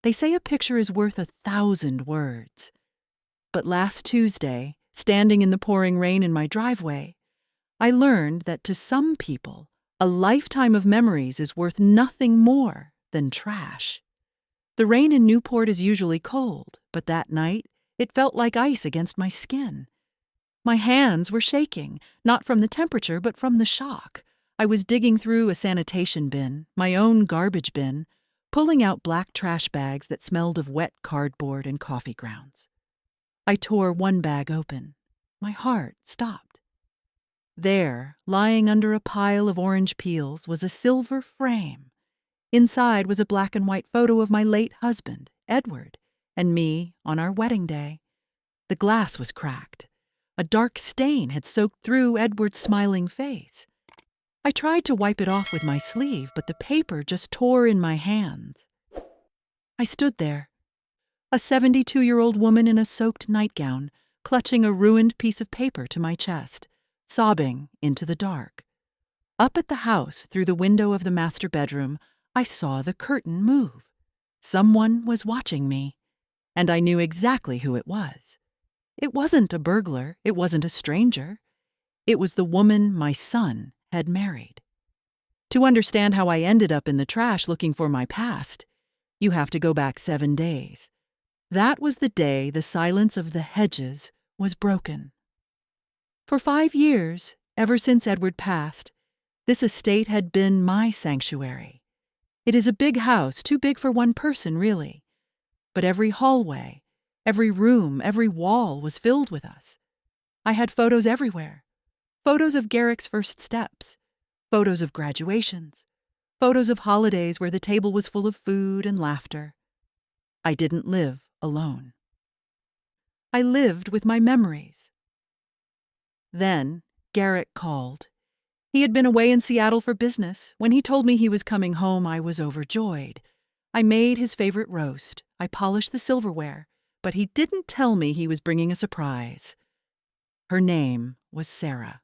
They say a picture is worth 1,000 words. But last Tuesday, standing in the pouring rain in my driveway, I learned that to some people, a lifetime of memories is worth nothing more than trash. The rain in Newport is usually cold, but that night it felt like ice against my skin. My hands were shaking, not from the temperature, but from the shock. I was digging through a sanitation bin, my own garbage bin, pulling out black trash bags that smelled of wet cardboard and coffee grounds. I tore one bag open. My heart stopped. There, lying under a pile of orange peels, was a silver frame. Inside was a black and white photo of my late husband, Edward, and me on our wedding day. The glass was cracked. A dark stain had soaked through Edward's smiling face. I tried to wipe it off with my sleeve, but the paper just tore in my hands. I stood there, a 72-year-old woman in a soaked nightgown, clutching a ruined piece of paper to my chest, sobbing into the dark. Up at the house, through the window of the master bedroom, I saw the curtain move. Someone was watching me, and I knew exactly who it was. It wasn't a burglar, it wasn't a stranger. It was the woman my son had married. To understand how I ended up in the trash looking for my past, you have to go back 7 days. That was the day the silence of the hedges was broken. For 5 years, ever since Edward passed, this estate had been my sanctuary. It is a big house, too big for one person, really. But every hallway, every room, every wall was filled with us. I had photos everywhere. Photos of Garrick's first steps, photos of graduations, photos of holidays where the table was full of food and laughter. I didn't live alone. I lived with my memories. Then Garrick called. He had been away in Seattle for business. When he told me he was coming home, I was overjoyed. I made his favorite roast. I polished the silverware. But he didn't tell me he was bringing a surprise. Her name was Sarah.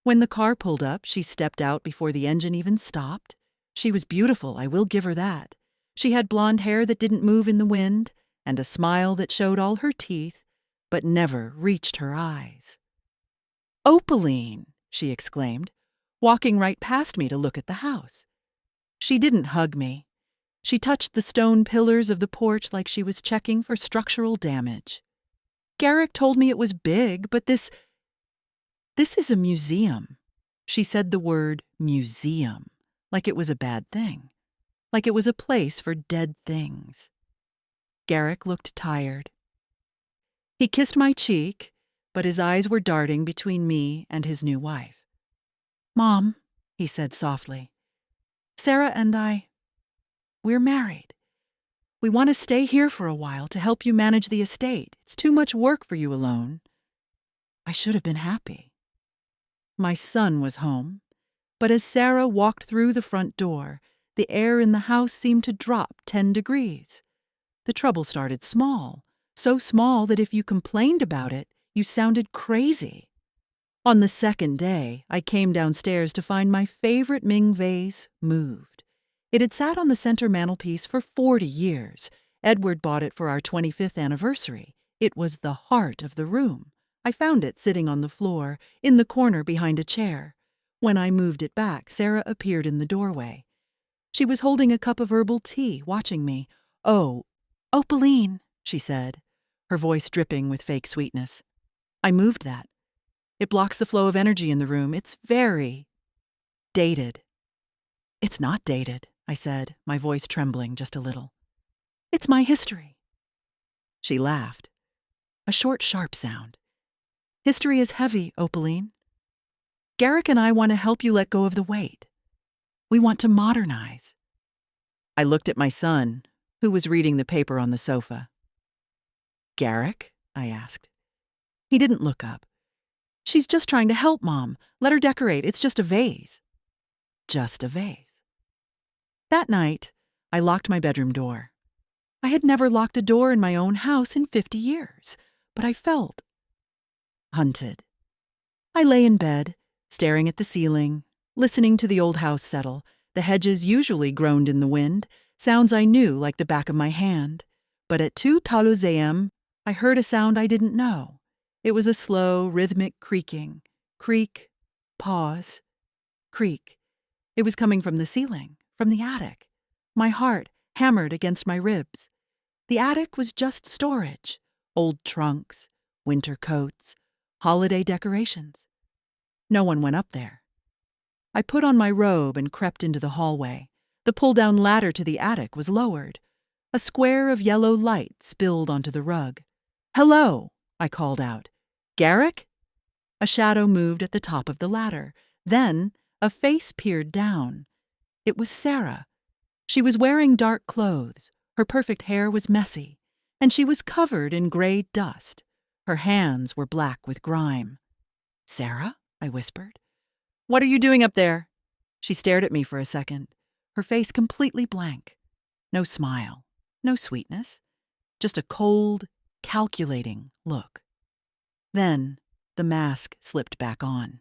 When the car pulled up, she stepped out before the engine even stopped. She was beautiful, I will give her that. She had blonde hair that didn't move in the wind, and a smile that showed all her teeth, but never reached her eyes. "Opaline!" she exclaimed, walking right past me to look at the house. She didn't hug me. She touched the stone pillars of the porch like she was checking for structural damage. "Garrick told me it was big, but this is a museum." She said the word museum, like it was a bad thing, like it was a place for dead things. Garrick looked tired. He kissed my cheek, but his eyes were darting between me and his new wife. "Mom," he said softly, "Sarah and we're married. We want to stay here for a while to help you manage the estate. It's too much work for you alone." I should have been happy. My son was home, but as Sarah walked through the front door, the air in the house seemed to drop 10 degrees. The trouble started small, so small that if you complained about it, you sounded crazy. On the second day, I came downstairs to find my favorite Ming vase moved. It had sat on the center mantelpiece for 40 years. Edward bought it for our 25th anniversary. It was the heart of the room. I found it sitting on the floor, in the corner behind a chair. When I moved it back, Sarah appeared in the doorway. She was holding a cup of herbal tea, watching me. "Oh, Opaline," she said, her voice dripping with fake sweetness. "I moved that. It blocks the flow of energy in the room. It's very dated." "It's not dated," I said, my voice trembling just a little. "It's my history." She laughed. A short, sharp sound. "History is heavy, Opaline. Garrick and I want to help you let go of the weight. We want to modernize." I looked at my son, who was reading the paper on the sofa. "Garrick?" I asked. He didn't look up. "She's just trying to help, Mom. Let her decorate. It's just a vase." Just a vase. That night, I locked my bedroom door. I had never locked a door in my own house in 50 years, but I felt hunted. I lay in bed, staring at the ceiling, listening to the old house settle. The hedges usually groaned in the wind. sounds I knew like the back of my hand. But at 2:00 a.m., I heard a sound I didn't know. It was a slow, rhythmic creaking. Creak, pause, creak. It was coming from the ceiling, from the attic. My heart hammered against my ribs. The attic was just storage. Old trunks, winter coats, holiday decorations. No one went up there. I put on my robe and crept into the hallway. The pull-down ladder to the attic was lowered. A square of yellow light spilled onto the rug. "Hello," I called out. "Garrick?" A shadow moved at the top of the ladder. Then a face peered down. It was Sarah. She was wearing dark clothes. Her perfect hair was messy, and she was covered in gray dust. Her hands were black with grime. "Sarah?" I whispered. "What are you doing up there?" She stared at me for a second, her face completely blank. No smile, no sweetness, just a cold, calculating look. Then the mask slipped back on.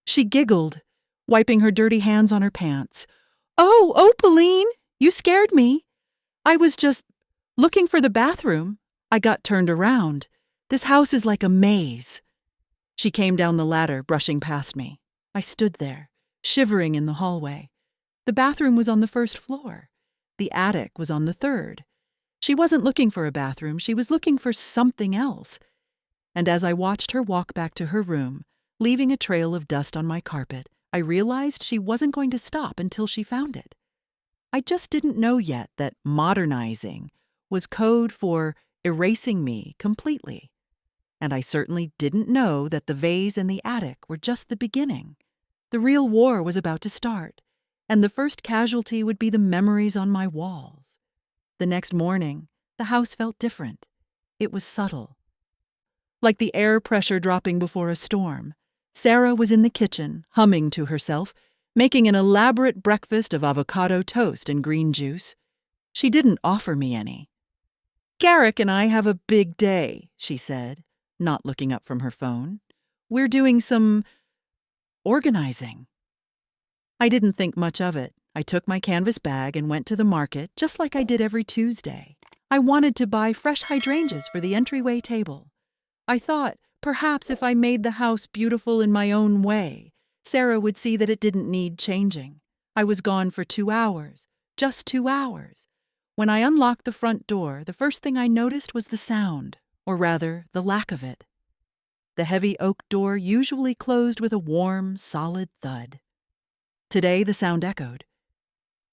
She giggled, wiping her dirty hands on her pants. "Oh, Opaline, you scared me. I was just looking for the bathroom. I got turned around. This house is like a maze." She came down the ladder, brushing past me. I stood there, shivering in the hallway. The bathroom was on the first floor. The attic was on the third. She wasn't looking for a bathroom. She was looking for something else. And as I watched her walk back to her room, leaving a trail of dust on my carpet, I realized she wasn't going to stop until she found it. I just didn't know yet that modernizing was code for erasing me completely. And I certainly didn't know that the vase and the attic were just the beginning. The real war was about to start, and the first casualty would be the memories on my walls. The next morning, the house felt different. It was subtle, like the air pressure dropping before a storm. Sarah was in the kitchen, humming to herself, making an elaborate breakfast of avocado toast and green juice. She didn't offer me any. "Garrick and I have a big day," she said, not looking up from her phone. "We're doing some organizing." I didn't think much of it. I took my canvas bag and went to the market, just like I did every Tuesday. I wanted to buy fresh hydrangeas for the entryway table. I thought, perhaps if I made the house beautiful in my own way, Sarah would see that it didn't need changing. I was gone for 2 hours, just 2 hours. When I unlocked the front door, the first thing I noticed was the sound, or rather, the lack of it. The heavy oak door usually closed with a warm, solid thud. Today the sound echoed.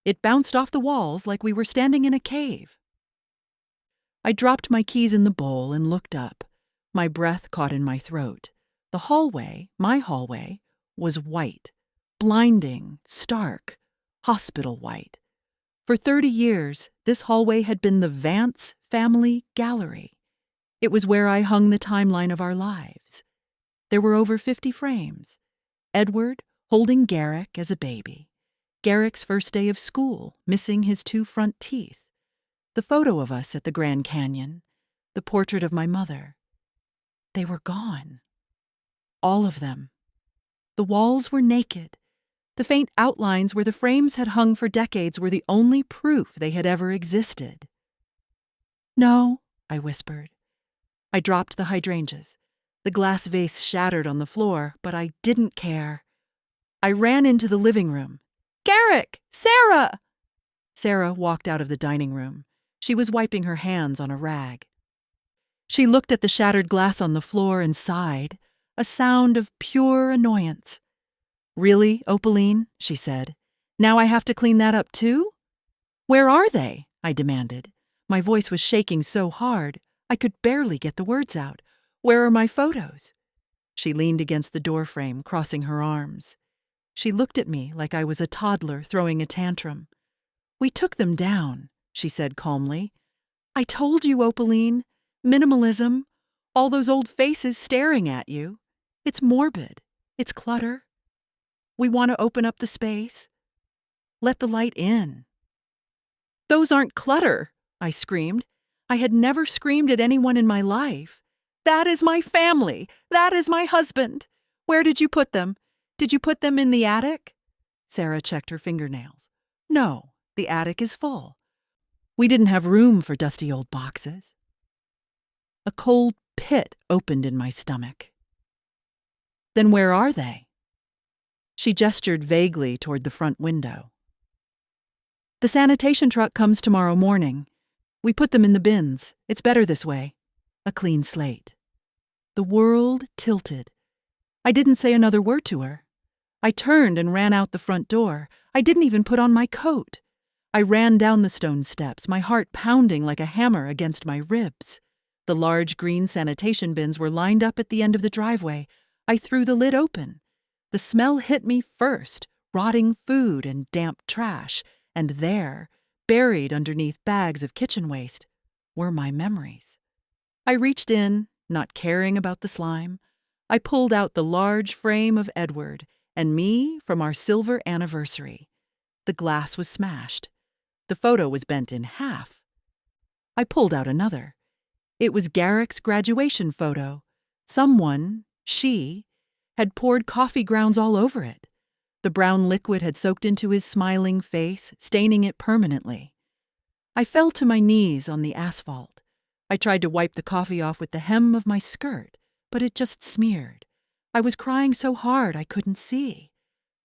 It bounced off the walls like we were standing in a cave. I dropped my keys in the bowl and looked up. My breath caught in my throat. The hallway, my hallway, was white, blinding, stark, hospital white. For 30 years, this hallway had been the Vance family gallery. It was where I hung the timeline of our lives. There were over 50 frames. Edward holding Garrick as a baby. Garrick's first day of school, missing his 2 front teeth. The photo of us at the Grand Canyon. The portrait of my mother. They were gone. All of them. The walls were naked. The faint outlines where the frames had hung for decades were the only proof they had ever existed. "No," I whispered. I dropped the hydrangeas. The glass vase shattered on the floor, but I didn't care. I ran into the living room. "Garrick! Sarah!" Sarah walked out of the dining room. She was wiping her hands on a rag. She looked at the shattered glass on the floor and sighed, a sound of pure annoyance. "Really, Opaline?" she said. "Now I have to clean that up too?" "Where are they?" I demanded. My voice was shaking so hard, I could barely get the words out. "Where are my photos?" She leaned against the doorframe, crossing her arms. She looked at me like I was a toddler throwing a tantrum. "We took them down," she said calmly. "I told you, Opaline. Minimalism. All those old faces staring at you. It's morbid. It's clutter. We want to open up the space. Let the light in." "Those aren't clutter," I screamed. I had never screamed at anyone in my life. "That is my family. That is my husband. Where did you put them? Did you put them in the attic?" Sarah checked her fingernails. "No, The attic is full. We didn't have room for dusty old boxes. A cold pit opened in my stomach. Then where are they? She gestured vaguely toward the front window. The sanitation truck comes tomorrow morning. We put them in the bins. It's better this way. A clean slate. The world tilted. I didn't say another word to her. I turned and ran out the front door. I didn't even put on my coat. I ran down the stone steps, my heart pounding like a hammer against my ribs. The large green sanitation bins were lined up at the end of the driveway. I threw the lid open. The smell hit me first, rotting food and damp trash, and there, buried underneath bags of kitchen waste, were my memories. I reached in, not caring about the slime. I pulled out the large frame of Edward and me from our silver anniversary. The glass was smashed. The photo was bent in half. I pulled out another. It was Garrick's graduation photo. Someone, she, had poured coffee grounds all over it. The brown liquid had soaked into his smiling face, staining it permanently. I fell to my knees on the asphalt. I tried to wipe the coffee off with the hem of my skirt, but it just smeared. I was crying so hard I couldn't see.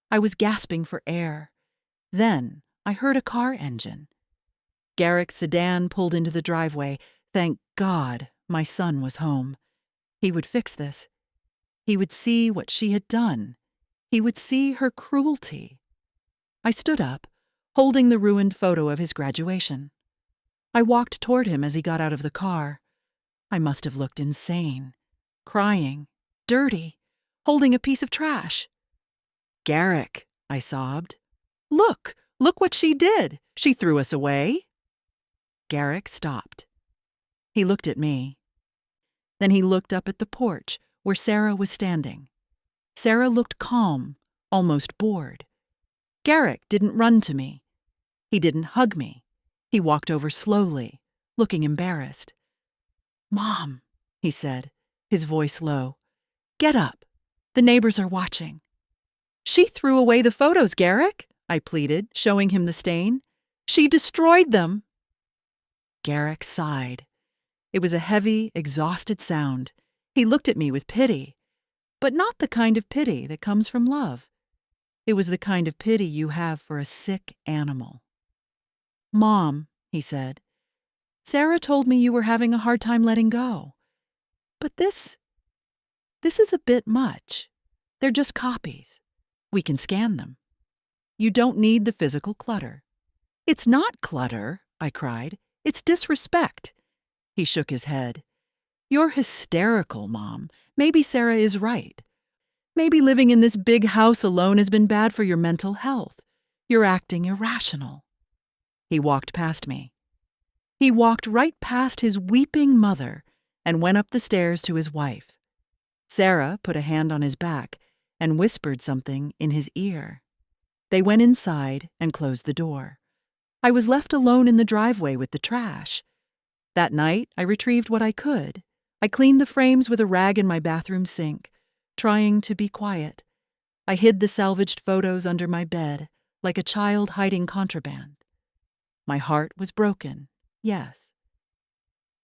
I was gasping for air. Then I heard a car engine. Garrick's sedan pulled into the driveway. Thank God my son was home. He would fix this. He would see what she had done. He would see her cruelty. I stood up, holding the ruined photo of his graduation. I walked toward him as he got out of the car. I must have looked insane, crying, dirty, holding a piece of trash. "Garrick," I sobbed. Look what she did. She threw us away." Garrick stopped. He looked at me. Then he looked up at the porch where Sarah was standing. Sarah looked calm, almost bored. Garrick didn't run to me. He didn't hug me. He walked over slowly, looking embarrassed. "Mom," he said, his voice low. "Get up. The neighbors are watching." "She threw away the photos, Garrick," I pleaded, showing him the stain. "She destroyed them." Garrick sighed. It was a heavy, exhausted sound. He looked at me with pity, but not the kind of pity that comes from love. It was the kind of pity you have for a sick animal. "Mom," he said, "Sarah told me you were having a hard time letting go. But this is a bit much. They're just copies. We can scan them. You don't need the physical clutter." "It's not clutter," I cried. "It's disrespect." He shook his head. "You're hysterical, Mom. Maybe Sarah is right. Maybe living in this big house alone has been bad for your mental health. You're acting irrational." He walked past me. He walked right past his weeping mother and went up the stairs to his wife. Sarah put a hand on his back and whispered something in his ear. They went inside and closed the door. I was left alone in the driveway with the trash. That night, I retrieved what I could. I cleaned the frames with a rag in my bathroom sink, trying to be quiet. I hid the salvaged photos under my bed, like a child hiding contraband. My heart was broken, yes.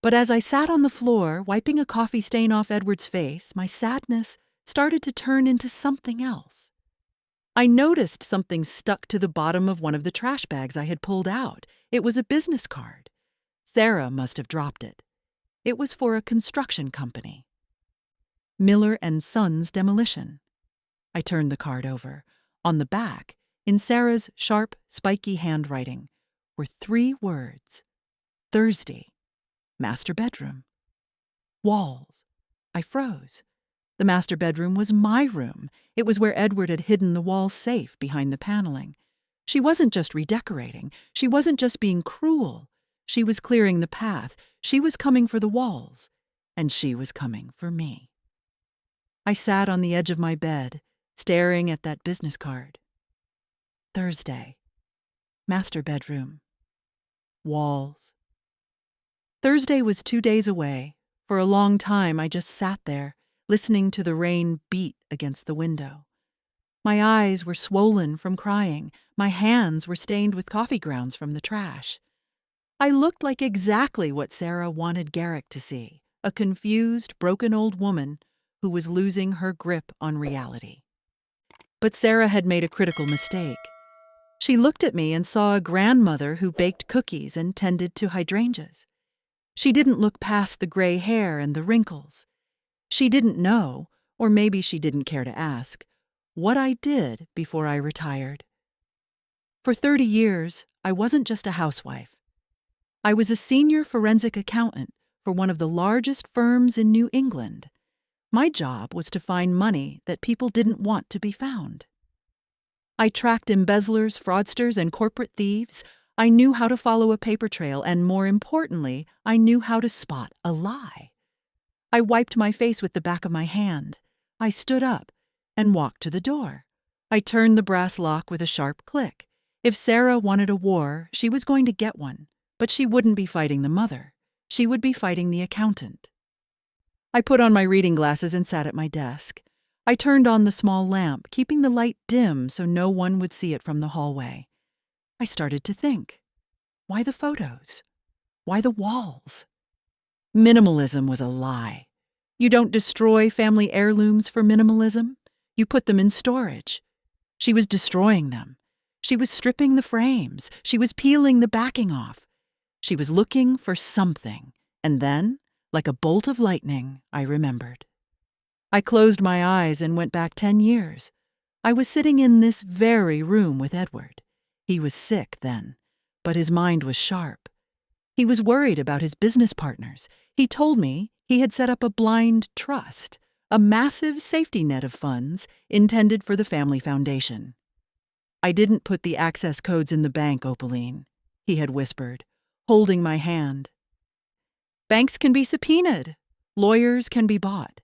But as I sat on the floor, wiping a coffee stain off Edward's face, my sadness started to turn into something else. I noticed something stuck to the bottom of one of the trash bags I had pulled out. It was a business card. Sarah must have dropped it. It was for a construction company. Miller and Sons Demolition. I turned the card over. On the back, in Sarah's sharp, spiky handwriting, were 3 words. Thursday. Master bedroom. Walls. I froze. The master bedroom was my room. It was where Edward had hidden the wall safe behind the paneling. She wasn't just redecorating. She wasn't just being cruel. She was clearing the path. She was coming for the walls. And she was coming for me. I sat on the edge of my bed, staring at that business card. Thursday. Master bedroom. Walls. Thursday was 2 days away. For a long time, I just sat there, listening to the rain beat against the window. My eyes were swollen from crying. My hands were stained with coffee grounds from the trash. I looked like exactly what Sarah wanted Garrick to see, a confused, broken old woman who was losing her grip on reality. But Sarah had made a critical mistake. She looked at me and saw a grandmother who baked cookies and tended to hydrangeas. She didn't look past the gray hair and the wrinkles. She didn't know, or maybe she didn't care to ask, what I did before I retired. For 30 years, I wasn't just a housewife. I was a senior forensic accountant for one of the largest firms in New England. My job was to find money that people didn't want to be found. I tracked embezzlers, fraudsters, and corporate thieves. I knew how to follow a paper trail, and more importantly, I knew how to spot a lie. I wiped my face with the back of my hand. I stood up and walked to the door. I turned the brass lock with a sharp click. If Sarah wanted a war, she was going to get one, but she wouldn't be fighting the mother. She would be fighting the accountant. I put on my reading glasses and sat at my desk. I turned on the small lamp, keeping the light dim so no one would see it from the hallway. I started to think. Why the photos? Why the walls? Minimalism was a lie. You don't destroy family heirlooms for minimalism. You put them in storage. She was destroying them. She was stripping the frames. She was peeling the backing off. She was looking for something. And then, like a bolt of lightning, I remembered. I closed my eyes and went back 10 years. I was sitting in this very room with Edward. He was sick then, but his mind was sharp. He was worried about his business partners. He told me he had set up a blind trust, a massive safety net of funds intended for the family foundation. I didn't put the access codes in the bank, Opaline, he had whispered, holding my hand. Banks can be subpoenaed. Lawyers can be bought.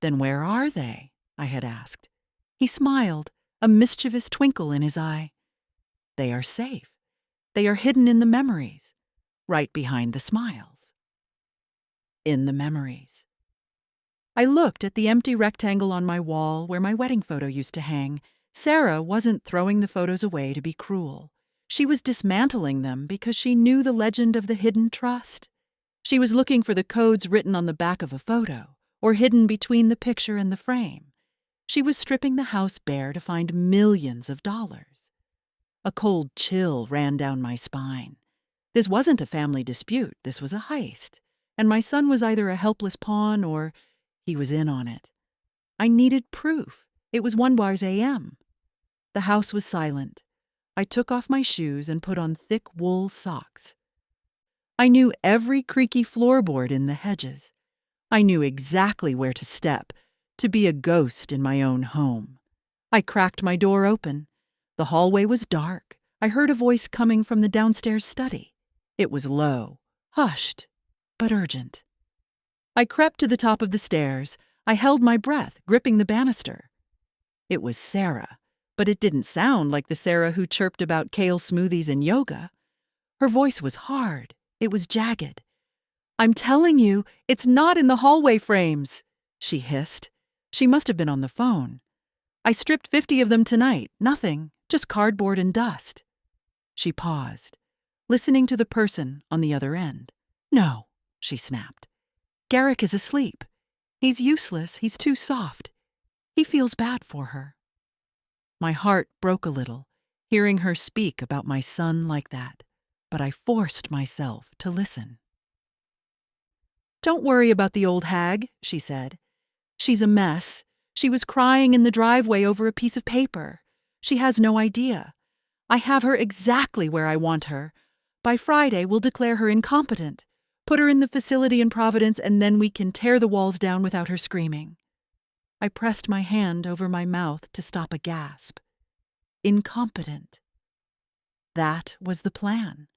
Then where are they? I had asked. He smiled, a mischievous twinkle in his eye. They are safe. They are hidden in the memories, right behind the smiles. In the memories. I looked at the empty rectangle on my wall where my wedding photo used to hang. Sarah wasn't throwing the photos away to be cruel. She was dismantling them because she knew the legend of the hidden trust. She was looking for the codes written on the back of a photo, or hidden between the picture and the frame. She was stripping the house bare to find millions of dollars. A cold chill ran down my spine. This wasn't a family dispute, this was a heist, and my son was either a helpless pawn or he was in on it. I needed proof. It was 1 a.m. The house was silent. I took off my shoes and put on thick wool socks. I knew every creaky floorboard in the hedges. I knew exactly where to step, to be a ghost in my own home. I cracked my door open. The hallway was dark. I heard a voice coming from the downstairs study. It was low, hushed, but urgent. I crept to the top of the stairs. I held my breath, gripping the banister. It was Sarah, but it didn't sound like the Sarah who chirped about kale smoothies and yoga. Her voice was hard. It was jagged. I'm telling you, it's not in the hallway frames, she hissed. She must have been on the phone. I stripped 50 of them tonight. Nothing, just cardboard and dust. She paused, listening to the person on the other end. No, she snapped. Garrick is asleep. He's useless. He's too soft. He feels bad for her. My heart broke a little, hearing her speak about my son like that, but I forced myself to listen. Don't worry about the old hag, she said. She's a mess. She was crying in the driveway over a piece of paper. She has no idea. I have her exactly where I want her. By Friday, we'll declare her incompetent, put her in the facility in Providence, and then we can tear the walls down without her screaming. I pressed my hand over my mouth to stop a gasp. Incompetent. That was the plan.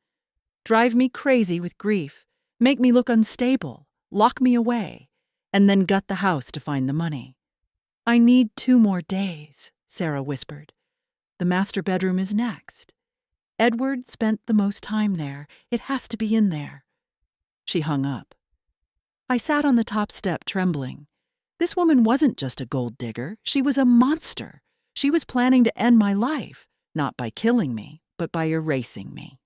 Drive me crazy with grief, make me look unstable, lock me away, and then gut the house to find the money. I need 2 more days, Sarah whispered. The master bedroom is next. Edward spent the most time there. It has to be in there. She hung up. I sat on the top step trembling. This woman wasn't just a gold digger. She was a monster. She was planning to end my life, not by killing me, but by erasing me.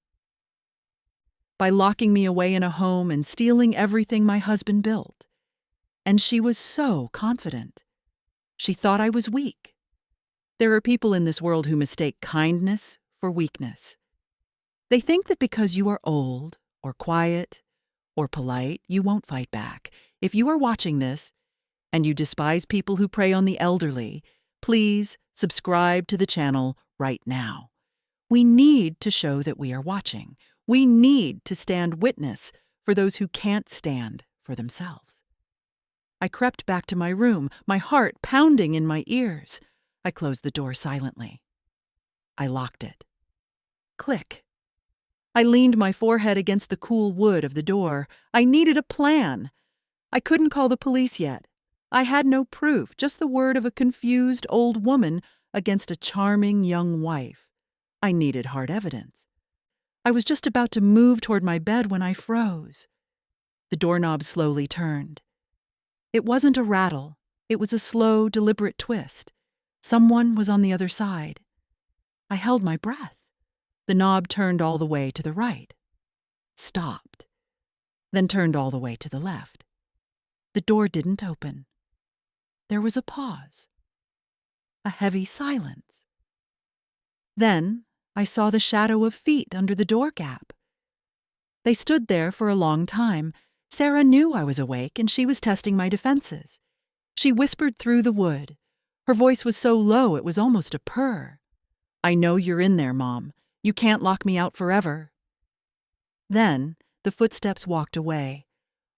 By locking me away in a home and stealing everything my husband built. And she was so confident. She thought I was weak. There are people in this world who mistake kindness for weakness. They think that because you are old, or quiet, or polite, you won't fight back. If you are watching this, and you despise people who prey on the elderly, please subscribe to the channel right now. We need to show that we are watching. We need to stand witness for those who can't stand for themselves. I crept back to my room, my heart pounding in my ears. I closed the door silently. I locked it. Click. I leaned my forehead against the cool wood of the door. I needed a plan. I couldn't call the police yet. I had no proof, just the word of a confused old woman against a charming young wife. I needed hard evidence. I was just about to move toward my bed when I froze. The doorknob slowly turned. It wasn't a rattle. It was a slow, deliberate twist. Someone was on the other side. I held my breath. The knob turned all the way to the right. Stopped. Then turned all the way to the left. The door didn't open. There was a pause. A heavy silence. Then I saw the shadow of feet under the door gap. They stood there for a long time. Sarah knew I was awake and she was testing my defenses. She whispered through the wood. Her voice was so low it was almost a purr. "I know you're in there, Mom. You can't lock me out forever." Then the footsteps walked away.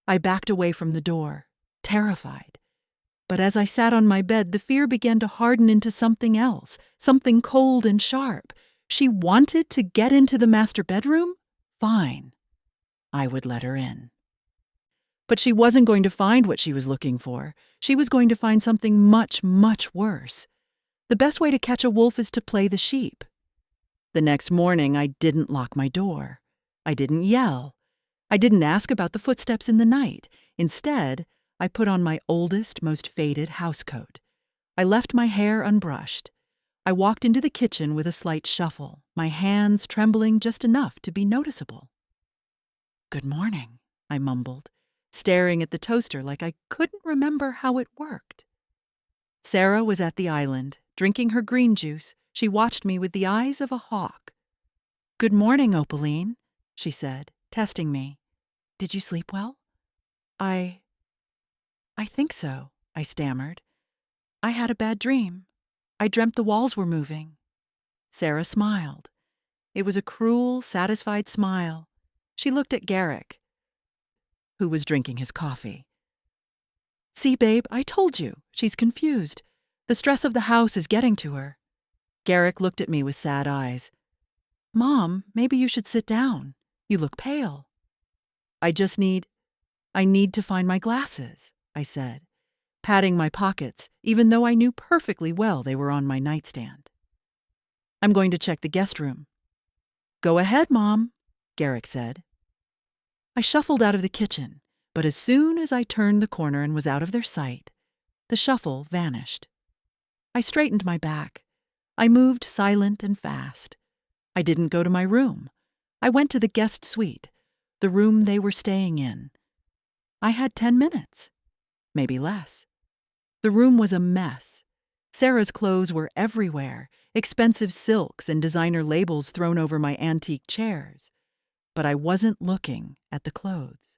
I backed away from the door, terrified. But as I sat on my bed, the fear began to harden into something else, something cold and sharp. She wanted to get into the master bedroom? Fine. I would let her in. But she wasn't going to find what she was looking for. She was going to find something much, much worse. The best way to catch a wolf is to play the sheep. The next morning, I didn't lock my door. I didn't yell. I didn't ask about the footsteps in the night. Instead, I put on my oldest, most faded housecoat. I left my hair unbrushed. I walked into the kitchen with a slight shuffle, my hands trembling just enough to be noticeable. "Good morning," I mumbled, staring at the toaster like I couldn't remember how it worked. Sarah was at the island, drinking her green juice. She watched me with the eyes of a hawk. "Good morning, Opaline," she said, testing me. "Did you sleep well?" I think so," I stammered. "I had a bad dream. I dreamt the walls were moving." Sarah smiled. It was a cruel, satisfied smile. She looked at Garrick, who was drinking his coffee. "See, babe, I told you. She's confused. The stress of the house is getting to her." Garrick looked at me with sad eyes. "Mom, maybe you should sit down. You look pale." I need to find my glasses," I said, patting my pockets, even though I knew perfectly well they were on my nightstand. "I'm going to check the guest room." "Go ahead, Mom," Garrick said. I shuffled out of the kitchen, but as soon as I turned the corner and was out of their sight, the shuffle vanished. I straightened my back. I moved silent and fast. I didn't go to my room. I went to the guest suite, the room they were staying in. I had 10 minutes, maybe less. The room was a mess. Sarah's clothes were everywhere, expensive silks and designer labels thrown over my antique chairs. But I wasn't looking at the clothes.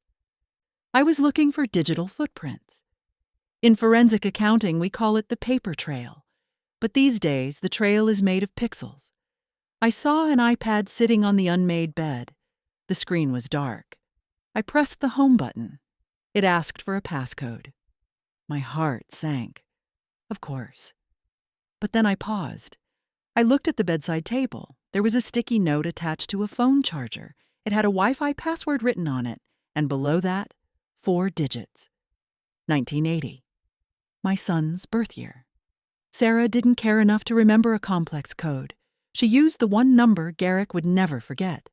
I was looking for digital footprints. In forensic accounting, we call it the paper trail. But these days, the trail is made of pixels. I saw an iPad sitting on the unmade bed. The screen was dark. I pressed the home button. It asked for a passcode. My heart sank. Of course. But then I paused. I looked at the bedside table. There was a sticky note attached to a phone charger. It had a Wi-Fi password written on it, and below that, 4 digits. 1980. My son's birth year. Sarah didn't care enough to remember a complex code. She used the one number Garrick would never forget.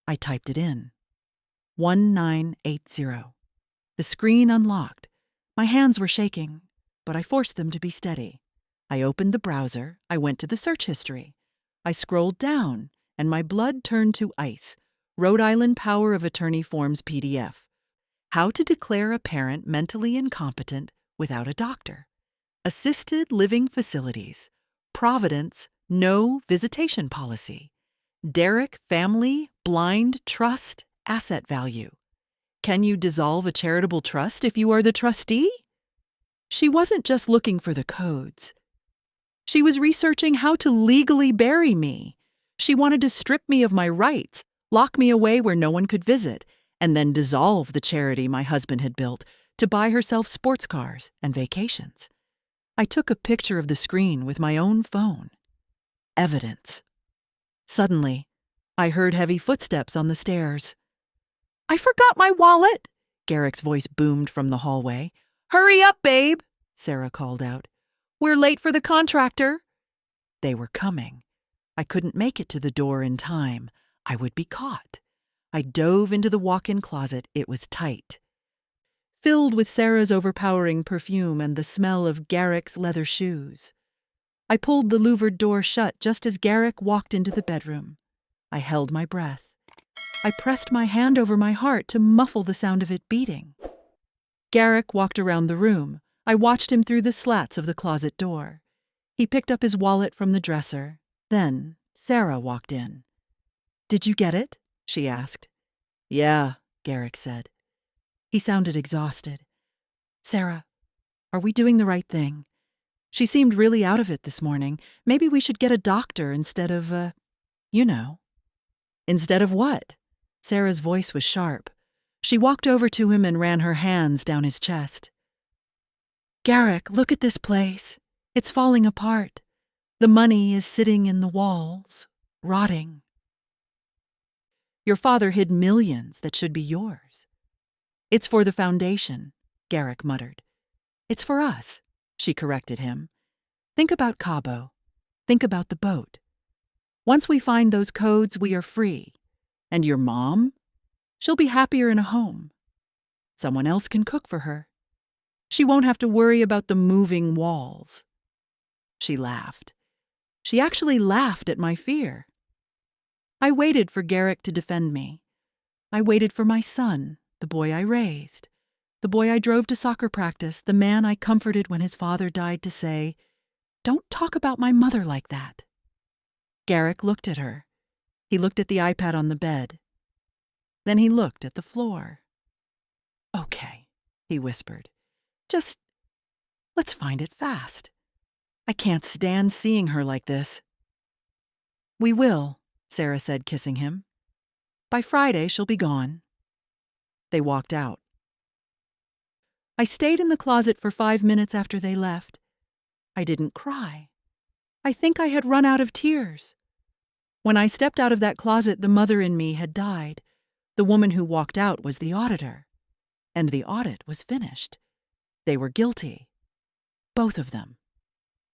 I typed it in. 1980. The screen unlocked. My hands were shaking, but I forced them to be steady. I opened the browser, I went to the search history. I scrolled down, and my blood turned to ice. Rhode Island Power of Attorney Forms PDF. How to declare a parent mentally incompetent without a doctor. Assisted living facilities. Providence, no visitation policy. Derrick family, blind trust, asset value. Can you dissolve a charitable trust if you are the trustee? She wasn't just looking for the codes. She was researching how to legally bury me. She wanted to strip me of my rights, lock me away where no one could visit, and then dissolve the charity my husband had built to buy herself sports cars and vacations. I took a picture of the screen with my own phone. Evidence. Suddenly, I heard heavy footsteps on the stairs. "I forgot my wallet!" Garrick's voice boomed from the hallway. "Hurry up, babe!" Sarah called out. "We're late for the contractor." They were coming. I couldn't make it to the door in time. I would be caught. I dove into the walk-in closet. It was tight, filled with Sarah's overpowering perfume and the smell of Garrick's leather shoes. I pulled the louvered door shut just as Garrick walked into the bedroom. I held my breath. I pressed my hand over my heart to muffle the sound of it beating. Garrick walked around the room. I watched him through the slats of the closet door. He picked up his wallet from the dresser. Then Sarah walked in. "Did you get it?" she asked. "Yeah," Garrick said. He sounded exhausted. "Sarah, are we doing the right thing? She seemed really out of it this morning. Maybe we should get a doctor instead of, you know." "Instead of what?" Sarah's voice was sharp. She walked over to him and ran her hands down his chest. "Garrick, look at this place. It's falling apart. The money is sitting in the walls, rotting. Your father hid millions that should be yours." "It's for the foundation," Garrick muttered. "It's for us," she corrected him. "Think about Cabo. Think about the boat. Once we find those codes, we are free. And your mom? She'll be happier in a home. Someone else can cook for her. She won't have to worry about the moving walls." She laughed. She actually laughed at my fear. I waited for Garrick to defend me. I waited for my son, the boy I raised, the boy I drove to soccer practice, the man I comforted when his father died, to say, "Don't talk about my mother like that." Garrick looked at her. He looked at the iPad on the bed. Then he looked at the floor. "Okay," he whispered. "Just let's find it fast. I can't stand seeing her like this." "We will," Sarah said, kissing him. "By Friday, she'll be gone." They walked out. I stayed in the closet for 5 minutes after they left. I didn't cry. I think I had run out of tears. When I stepped out of that closet, the mother in me had died. The woman who walked out was the auditor. And the audit was finished. They were guilty. Both of them.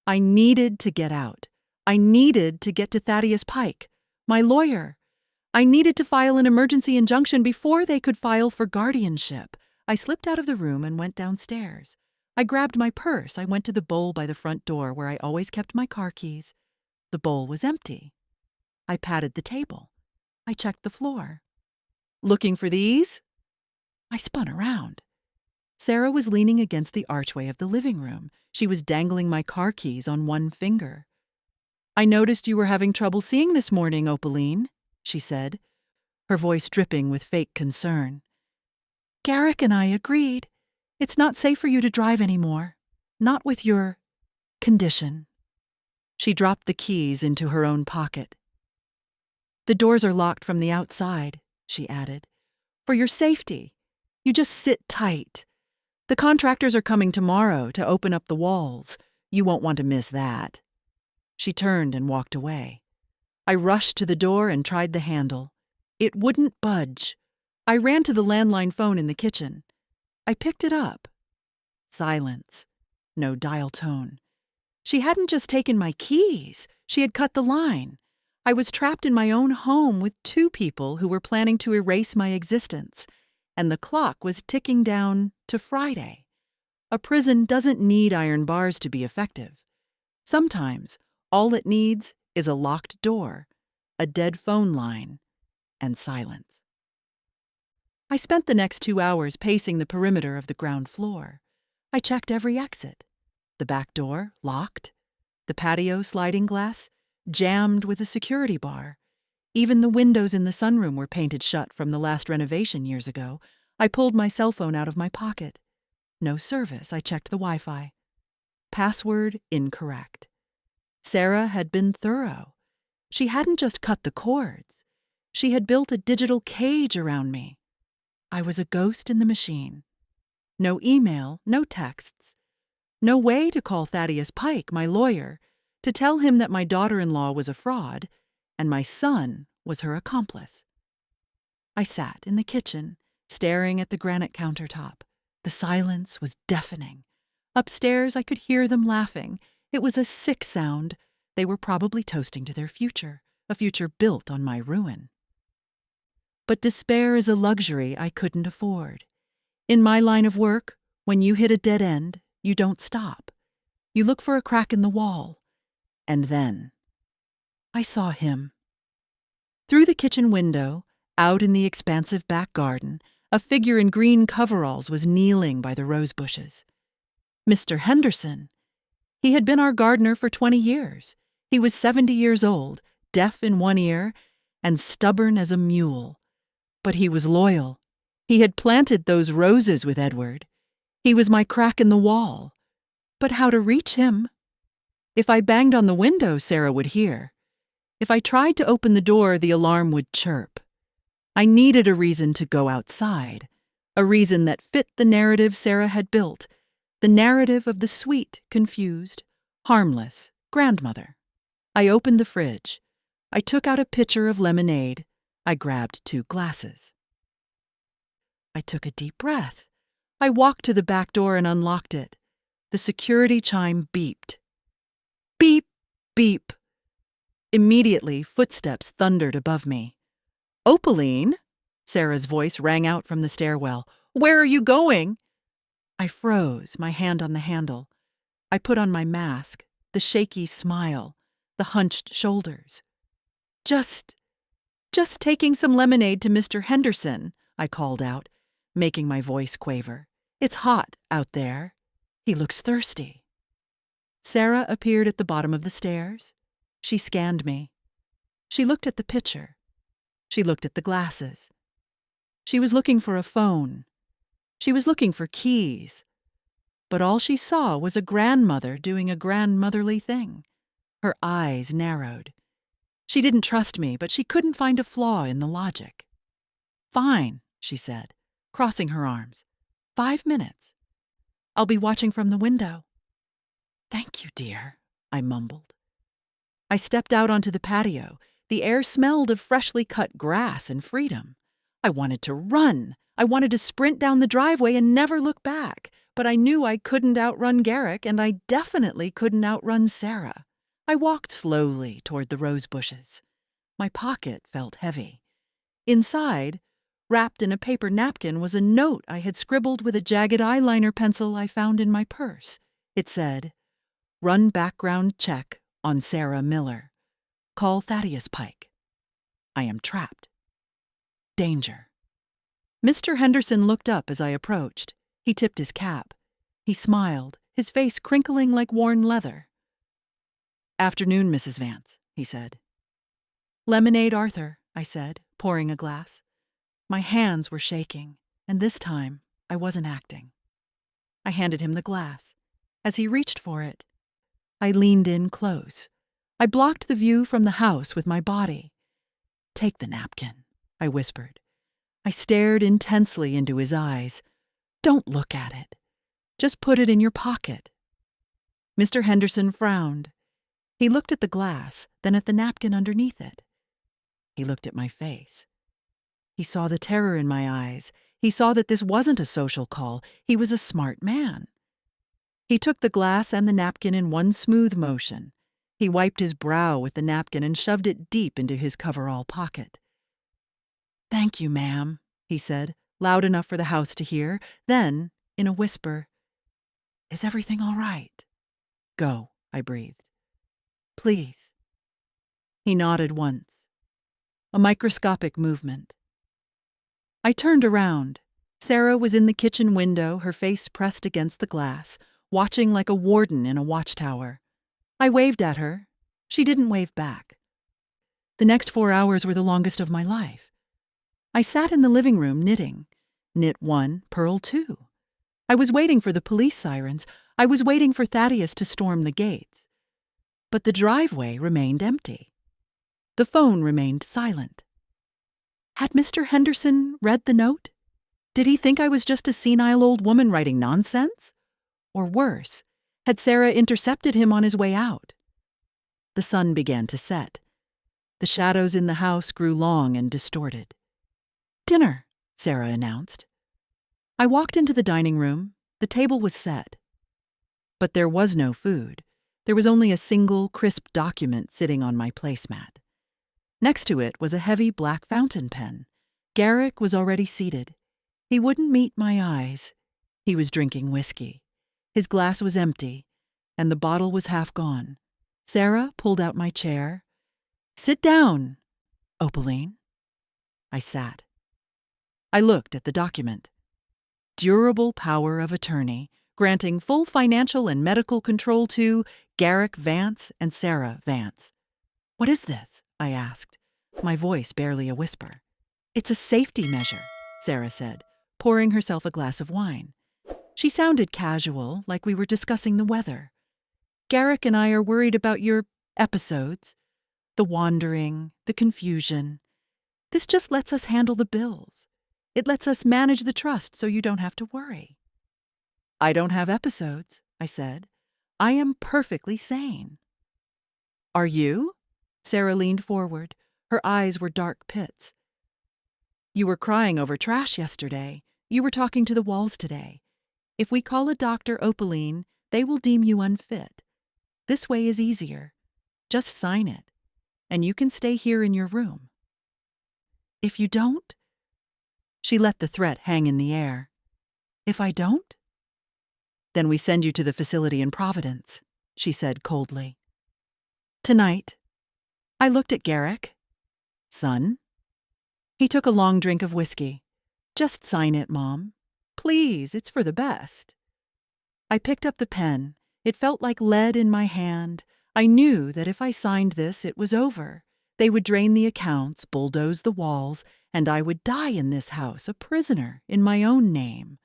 I needed to get out. I needed to get to Thaddeus Pike, my lawyer. I needed to file an emergency injunction before they could file for guardianship. I slipped out of the room and went downstairs. I grabbed my purse. I went to the bowl by the front door where I always kept my car keys. The bowl was empty. I patted the table. I checked the floor. "Looking for these?" I spun around. Sarah was leaning against the archway of the living room. She was dangling my car keys on one finger. "I noticed you were having trouble seeing this morning, Opaline," she said, her voice dripping with fake concern. "Garrick and I agreed. It's not safe for you to drive anymore. Not with your condition." She dropped the keys into her own pocket. "The doors are locked from the outside," she added. "For your safety. You just sit tight. The contractors are coming tomorrow to open up the walls. You won't want to miss that." She turned and walked away. I rushed to the door and tried the handle. It wouldn't budge. I ran to the landline phone in the kitchen. I picked it up. Silence. No dial tone. She hadn't just taken my keys. She had cut the line. I was trapped in my own home with 2 people who were planning to erase my existence, and the clock was ticking down to Friday. A prison doesn't need iron bars to be effective. Sometimes all it needs is a locked door, a dead phone line, and silence. I spent the next 2 hours pacing the perimeter of the ground floor. I checked every exit. The back door, locked. The patio sliding glass, jammed with a security bar. Even the windows in the sunroom were painted shut from the last renovation years ago. I pulled my cell phone out of my pocket. No service. I checked the Wi-Fi. Password incorrect. Sarah had been thorough. She hadn't just cut the cords. She had built a digital cage around me. I was a ghost in the machine. No email, no texts. No way to call Thaddeus Pike, my lawyer, to tell him that my daughter-in-law was a fraud and my son was her accomplice. I sat in the kitchen, staring at the granite countertop. The silence was deafening. Upstairs, I could hear them laughing. It was a sick sound. They were probably toasting to their future, a future built on my ruin. But despair is a luxury I couldn't afford. In my line of work, when you hit a dead end, you don't stop. You look for a crack in the wall. And then I saw him. Through the kitchen window, out in the expansive back garden, a figure in green coveralls was kneeling by the rose bushes. Mr. Henderson. He had been our gardener for 20 years. He was 70 years old, deaf in one ear, and stubborn as a mule. But he was loyal. He had planted those roses with Edward. He was my crack in the wall. But how to reach him? If I banged on the window, Sarah would hear. If I tried to open the door, the alarm would chirp. I needed a reason to go outside, a reason that fit the narrative Sarah had built, the narrative of the sweet, confused, harmless grandmother. I opened the fridge. I took out a pitcher of lemonade. I grabbed 2 glasses. I took a deep breath. I walked to the back door and unlocked it. The security chime beeped. Beep, beep. Immediately, footsteps thundered above me. "Opaline?" Sarah's voice rang out from the stairwell. "Where are you going?" I froze, my hand on the handle. I put on my mask, the shaky smile, the hunched shoulders. Just taking some lemonade to Mr. Henderson," I called out, making my voice quaver. "It's hot out there. He looks thirsty." Sarah appeared at the bottom of the stairs. She scanned me. She looked at the pitcher. She looked at the glasses. She was looking for a phone. She was looking for keys. But all she saw was a grandmother doing a grandmotherly thing. Her eyes narrowed. She didn't trust me, but she couldn't find a flaw in the logic. "Fine," she said, crossing her arms. 5 minutes. I'll be watching from the window." "Thank you, dear," I mumbled. I stepped out onto the patio. The air smelled of freshly cut grass and freedom. I wanted to run. I wanted to sprint down the driveway and never look back. But I knew I couldn't outrun Garrick, and I definitely couldn't outrun Sarah. I walked slowly toward the rose bushes. My pocket felt heavy. Inside, wrapped in a paper napkin, was a note I had scribbled with a jagged eyeliner pencil I found in my purse. It said, "Run background check on Sarah Miller. Call Thaddeus Pike. I am trapped. Danger." Mr. Henderson looked up as I approached. He tipped his cap. He smiled, his face crinkling like worn leather. "Afternoon, Mrs. Vance," he said. "Lemonade, Arthur," I said, pouring a glass. My hands were shaking, and this time I wasn't acting. I handed him the glass. As he reached for it, I leaned in close. I blocked the view from the house with my body. "Take the napkin," I whispered. I stared intensely into his eyes. "Don't look at it. Just put it in your pocket." Mr. Henderson frowned. He looked at the glass, then at the napkin underneath it. He looked at my face. He saw the terror in my eyes. He saw that this wasn't a social call. He was a smart man. He took the glass and the napkin in one smooth motion. He wiped his brow with the napkin and shoved it deep into his coverall pocket. "Thank you, ma'am," he said, loud enough for the house to hear. Then, in a whisper, "Is everything all right?" "Go," I breathed. please." He nodded once. A microscopic movement. I turned around. Sarah was in the kitchen window, her face pressed against the glass, watching like a warden in a watchtower. I waved at her. She didn't wave back. The next 4 hours were the longest of my life. I sat in the living room knitting. Knit 1, purl 2. I was waiting for the police sirens. I was waiting for Thaddeus to storm the gates. But the driveway remained empty. The phone remained silent. Had Mr. Henderson read the note? Did he think I was just a senile old woman writing nonsense? Or worse, had Sarah intercepted him on his way out? The sun began to set. The shadows in the house grew long and distorted. "Dinner," Sarah announced. I walked into the dining room. The table was set. But there was no food. There was only a single, crisp document sitting on my placemat. Next to it was a heavy black fountain pen. Garrick was already seated. He wouldn't meet my eyes. He was drinking whiskey. His glass was empty, and the bottle was half gone. Sarah pulled out my chair. "Sit down, Opaline." I sat. I looked at the document. Durable power of attorney, granting full financial and medical control to Garrick Vance and Sarah Vance. "What is this?" I asked, my voice barely a whisper. "It's a safety measure," Sarah said, pouring herself a glass of wine. She sounded casual, like we were discussing the weather. "Garrick and I are worried about your episodes, the wandering, the confusion. This just lets us handle the bills. It lets us manage the trust so you don't have to worry." "I don't have episodes," I said. "I am perfectly sane." "Are you?" Sarah leaned forward. Her eyes were dark pits. "You were crying over trash yesterday. You were talking to the walls today. If we call a doctor, Opaline, they will deem you unfit. This way is easier. Just sign it, and you can stay here in your room." "If you don't?" She let the threat hang in the air. "If I don't?" "Then we send you to the facility in Providence," she said coldly. "Tonight." I looked at Garrick. "Son?" He took a long drink of whiskey. "Just sign it, Mom. Please, it's for the best." I picked up the pen. It felt like lead in my hand. I knew that if I signed this, it was over. They would drain the accounts, bulldoze the walls, and I would die in this house, a prisoner, in my own name.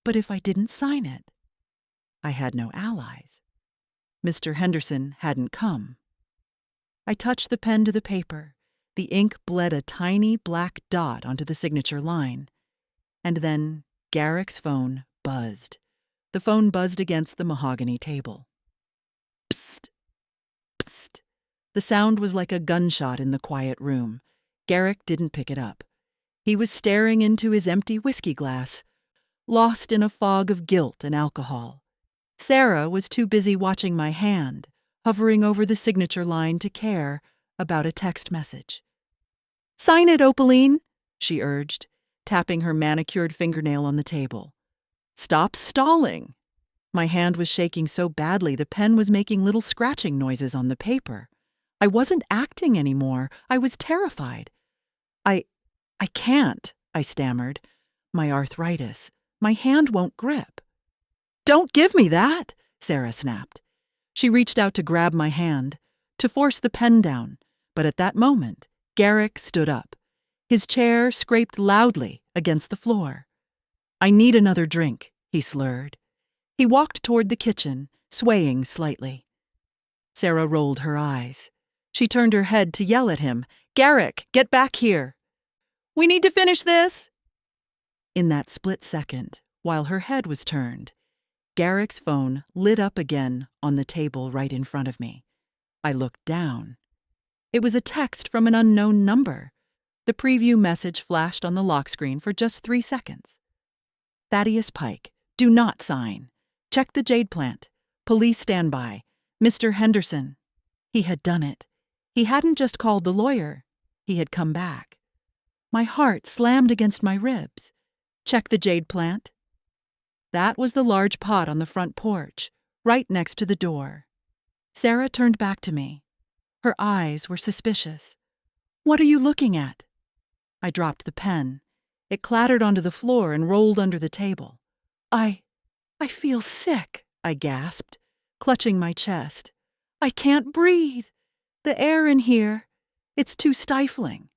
But if I didn't sign it, I had no allies. Mr. Henderson hadn't come. I touched the pen to the paper. The ink bled a tiny black dot onto the signature line. And then Garrick's phone buzzed. The phone buzzed against the mahogany table. Psst! Psst! The sound was like a gunshot in the quiet room. Garrick didn't pick it up. He was staring into his empty whiskey glass, lost in a fog of guilt and alcohol. Sarah was too busy watching my hand, hovering over the signature line to care about a text message. "Sign it, Opaline," she urged, tapping her manicured fingernail on the table. "Stop stalling." My hand was shaking so badly the pen was making little scratching noises on the paper. I wasn't acting anymore. I was terrified. I can't," I stammered. "My arthritis. My hand won't grip." "Don't give me that," Sarah snapped. She reached out to grab my hand, to force the pen down, but at that moment, Garrick stood up. His chair scraped loudly against the floor. "I need another drink," he slurred. He walked toward the kitchen, swaying slightly. Sarah rolled her eyes. She turned her head to yell at him. "Garrick, get back here! We need to finish this!" In that split second, while her head was turned, Garrick's phone lit up again on the table right in front of me. I looked down. It was a text from an unknown number. The preview message flashed on the lock screen for just 3 seconds. "Thaddeus Pike, do not sign. Check the jade plant. Police standby. Mr. Henderson." He had done it. He hadn't just called the lawyer. He had come back. My heart slammed against my ribs. "Check the jade plant." That was the large pot on the front porch, right next to the door. Sarah turned back to me. Her eyes were suspicious. "What are you looking at?" I dropped the pen. It clattered onto the floor and rolled under the table. I feel sick," I gasped, clutching my chest. "I can't breathe. The air in here, it's too stifling."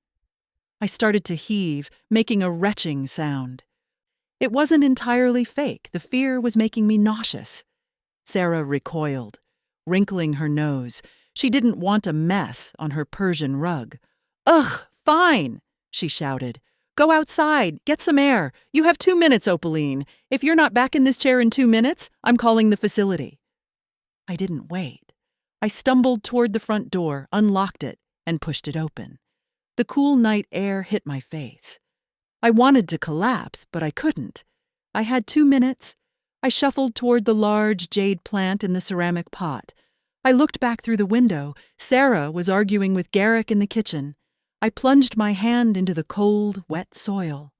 I started to heave, making a retching sound. It wasn't entirely fake. The fear was making me nauseous. Sarah recoiled, wrinkling her nose. She didn't want a mess on her Persian rug. "Ugh, fine," she shouted. "Go outside, get some air. You have 2 minutes, Opaline. If you're not back in this chair in 2 minutes, I'm calling the facility." I didn't wait. I stumbled toward the front door, unlocked it, and pushed it open. The cool night air hit my face. I wanted to collapse, but I couldn't. I had 2 minutes. I shuffled toward the large jade plant in the ceramic pot. I looked back through the window. Sarah was arguing with Garrick in the kitchen. I plunged my hand into the cold, wet soil.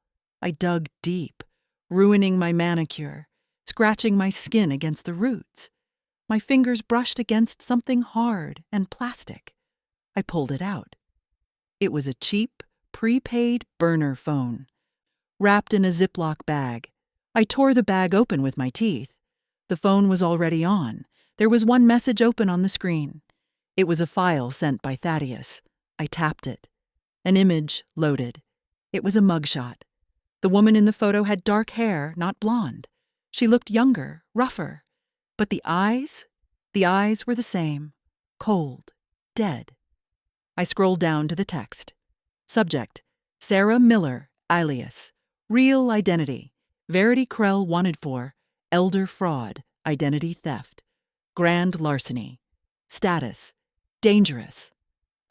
I dug deep, ruining my manicure, scratching my skin against the roots. My fingers brushed against something hard and plastic. I pulled it out. It was a cheap, prepaid burner phone, wrapped in a Ziploc bag. I tore the bag open with my teeth. The phone was already on. There was one message open on the screen. It was a file sent by Thaddeus. I tapped it. An image loaded. It was a mugshot. The woman in the photo had dark hair, not blonde. She looked younger, rougher. But the eyes were the same. Cold. Dead. I scrolled down to the text. Subject: Sarah Miller, alias. Real identity: Verity Krell wanted for elder fraud, identity theft, grand larceny. Status: dangerous.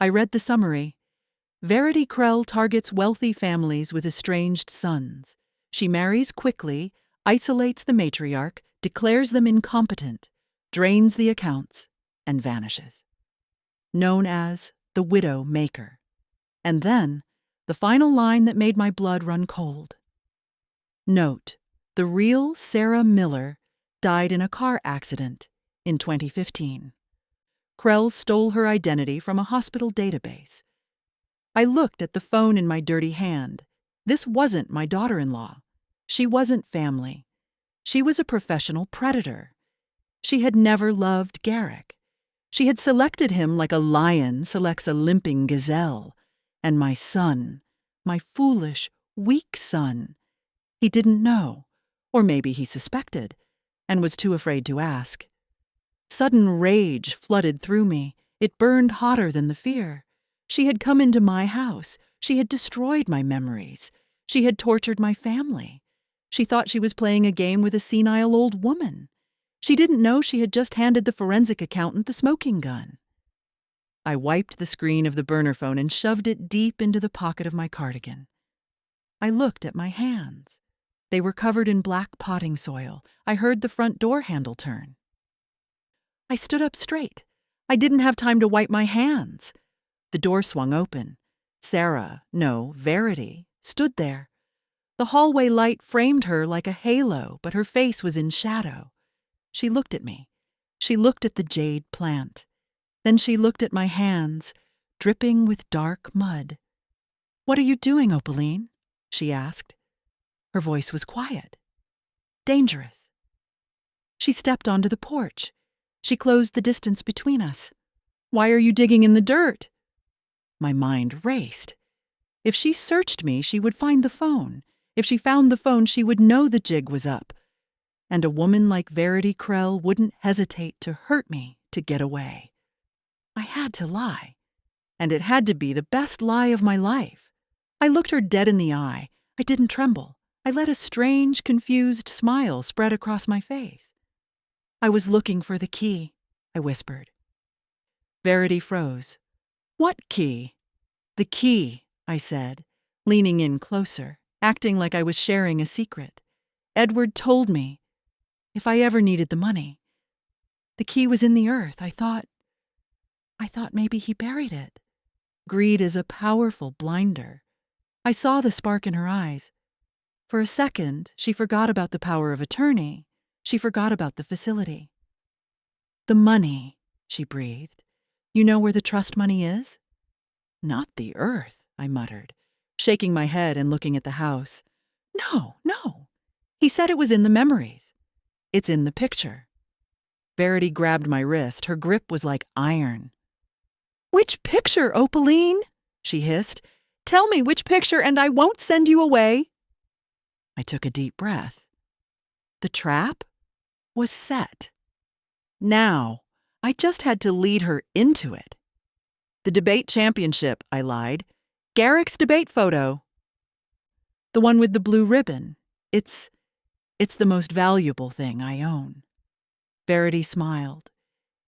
I read the summary. Verity Krell targets wealthy families with estranged sons. She marries quickly, isolates the matriarch, declares them incompetent, drains the accounts, and vanishes. Known as the Widow Maker. And then, the final line that made my blood run cold. Note: the real Sarah Miller died in a car accident in 2015. Krell stole her identity from a hospital database. I looked at the phone in my dirty hand. This wasn't my daughter-in-law. She wasn't family. She was a professional predator. She had never loved Garrick. She had selected him like a lion selects a limping gazelle. And my son, my foolish, weak son, he didn't know, or maybe he suspected, and was too afraid to ask. Sudden rage flooded through me. It burned hotter than the fear. She had come into my house. She had destroyed my memories. She had tortured my family. She thought she was playing a game with a senile old woman. She didn't know she had just handed the forensic accountant the smoking gun. I wiped the screen of the burner phone and shoved it deep into the pocket of my cardigan. I looked at my hands. They were covered in black potting soil. I heard the front door handle turn. I stood up straight. I didn't have time to wipe my hands. The door swung open. Verity, stood there. The hallway light framed her like a halo, but her face was in shadow. She looked at me. She looked at the jade plant. Then she looked at my hands, dripping with dark mud. "What are you doing, Opaline?" she asked. Her voice was quiet. Dangerous. She stepped onto the porch. She closed the distance between us. "Why are you digging in the dirt?" My mind raced. If she searched me, she would find the phone. If she found the phone, she would know the jig was up. And a woman like Verity Krell wouldn't hesitate to hurt me to get away. I had to lie. And it had to be the best lie of my life. I looked her dead in the eye. I didn't tremble. I let a strange, confused smile spread across my face. "I was looking for the key," I whispered. Verity froze. "What key?" "The key," I said, leaning in closer, acting like I was sharing a secret. "Edward told me. If I ever needed the money. The key was in the earth. I thought maybe he buried it." Greed is a powerful blinder. I saw the spark in her eyes. For a second, she forgot about the power of attorney. She forgot about the facility. "The money," she breathed. You know where the trust money is? Not the earth, I muttered, shaking my head and looking at the house. No, no. He said it was in the memories. It's in the picture. Verity grabbed my wrist. Her grip was like iron. Which picture, Opaline? She hissed. Tell me which picture and I won't send you away. I took a deep breath. The trap was set. Now, I just had to lead her into it. The debate championship, I lied. Garrick's debate photo. The one with the blue ribbon. It's the most valuable thing I own. Verity smiled.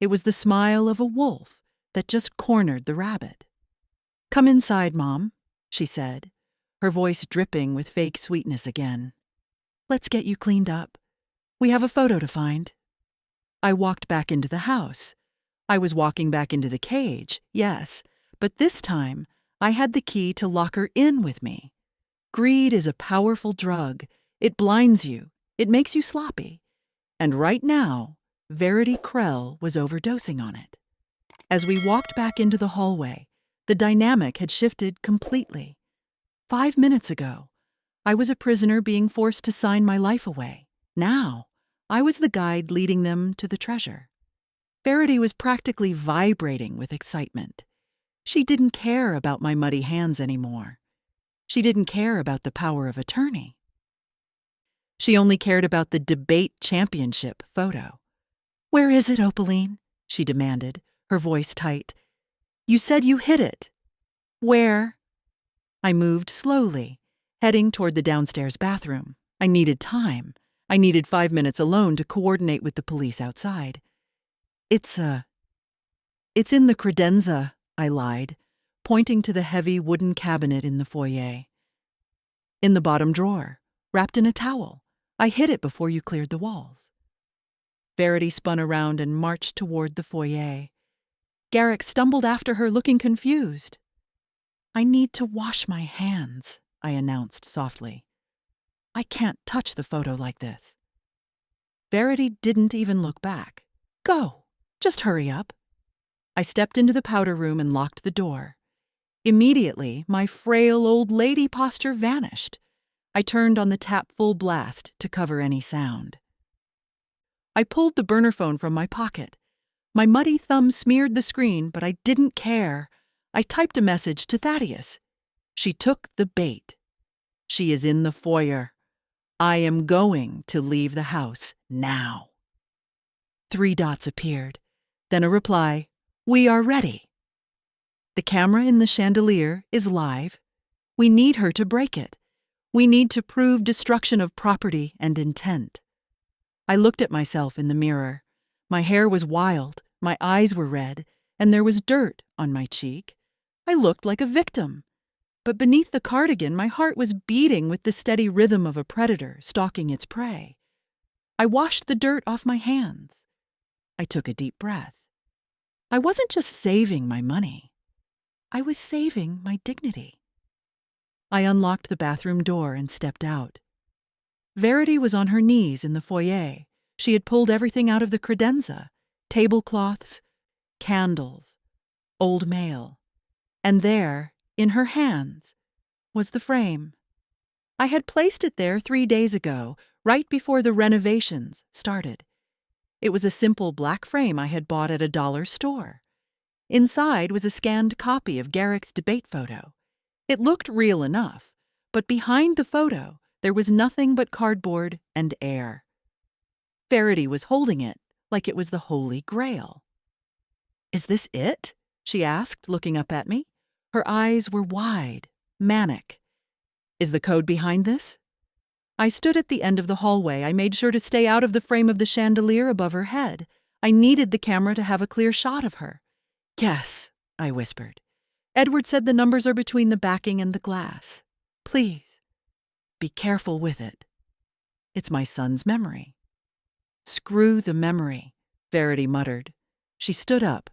It was the smile of a wolf that just cornered the rabbit. Come inside, Mom, she said, her voice dripping with fake sweetness again. Let's get you cleaned up. We have a photo to find. I walked back into the house. I was walking back into the cage, yes, but this time I had the key to lock her in with me. Greed is a powerful drug. It blinds you. It makes you sloppy. And right now, Verity Krell was overdosing on it. As we walked back into the hallway, the dynamic had shifted completely. 5 minutes ago, I was a prisoner being forced to sign my life away. Now, I was the guide leading them to the treasure. Verity was practically vibrating with excitement. She didn't care about my muddy hands anymore. She didn't care about the power of attorney. She only cared about the debate championship photo. Where is it, Opaline? She demanded, her voice tight. You said you hid it. Where? I moved slowly, heading toward the downstairs bathroom. I needed time. I needed 5 minutes alone to coordinate with the police outside. It's in the credenza, I lied, pointing to the heavy wooden cabinet in the foyer. In the bottom drawer, wrapped in a towel. I hid it before you cleared the walls. Verity spun around and marched toward the foyer. Garrick stumbled after her, looking confused. I need to wash my hands, I announced softly. I can't touch the photo like this. Verity didn't even look back. Go, just hurry up. I stepped into the powder room and locked the door. Immediately, my frail old lady posture vanished. I turned on the tap full blast to cover any sound. I pulled the burner phone from my pocket. My muddy thumb smeared the screen, but I didn't care. I typed a message to Thaddeus. She took the bait. She is in the foyer. I am going to leave the house now. 3 dots appeared. Then a reply. We are ready. The camera in the chandelier is live. We need her to break it. We need to prove destruction of property and intent. I looked at myself in the mirror. My hair was wild, my eyes were red, and there was dirt on my cheek. I looked like a victim. But beneath the cardigan, my heart was beating with the steady rhythm of a predator stalking its prey. I washed the dirt off my hands. I took a deep breath. I wasn't just saving my money. I was saving my dignity. I unlocked the bathroom door and stepped out. Verity was on her knees in the foyer. She had pulled everything out of the credenza, tablecloths, candles, old mail. And there, in her hands, was the frame. I had placed it there 3 days ago, right before the renovations started. It was a simple black frame I had bought at a dollar store. Inside was a scanned copy of Garrick's debate photo. It looked real enough, but behind the photo, there was nothing but cardboard and air. Verity was holding it like it was the Holy Grail. Is this it? She asked, looking up at me. Her eyes were wide, manic. Is the code behind this? I stood at the end of the hallway. I made sure to stay out of the frame of the chandelier above her head. I needed the camera to have a clear shot of her. Yes, I whispered. Edward said the numbers are between the backing and the glass. Please, be careful with it. It's my son's memory. Screw the memory, Verity muttered. She stood up.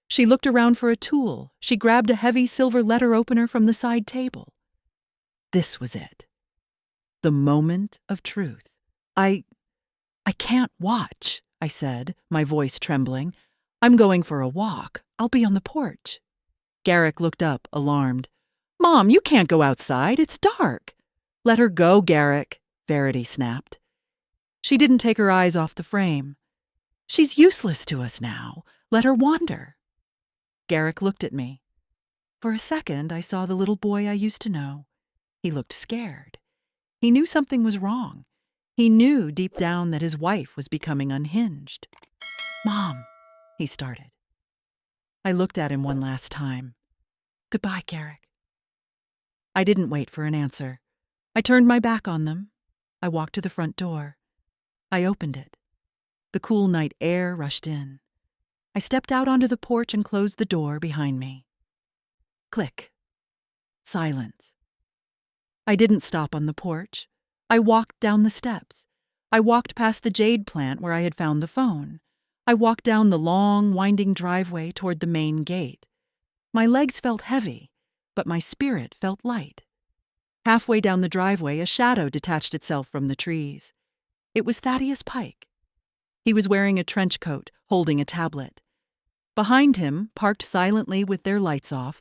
She looked around for a tool. She grabbed a heavy silver letter opener from the side table. This was it. The moment of truth. I can't watch, I said, my voice trembling. I'm going for a walk. I'll be on the porch. Garrick looked up, alarmed. Mom, you can't go outside. It's dark. Let her go, Garrick, Verity snapped. She didn't take her eyes off the frame. She's useless to us now. Let her wander. Garrick looked at me. For a second, I saw the little boy I used to know. He looked scared. He knew something was wrong. He knew deep down that his wife was becoming unhinged. Mom, he started. I looked at him one last time. Goodbye, Garrick. I didn't wait for an answer. I turned my back on them. I walked to the front door. I opened it. The cool night air rushed in. I stepped out onto the porch and closed the door behind me. Click. Silence. I didn't stop on the porch. I walked down the steps. I walked past the jade plant where I had found the phone. I walked down the long, winding driveway toward the main gate. My legs felt heavy, but my spirit felt light. Halfway down the driveway, a shadow detached itself from the trees. It was Thaddeus Pike. He was wearing a trench coat, holding a tablet. Behind him, parked silently with their lights off,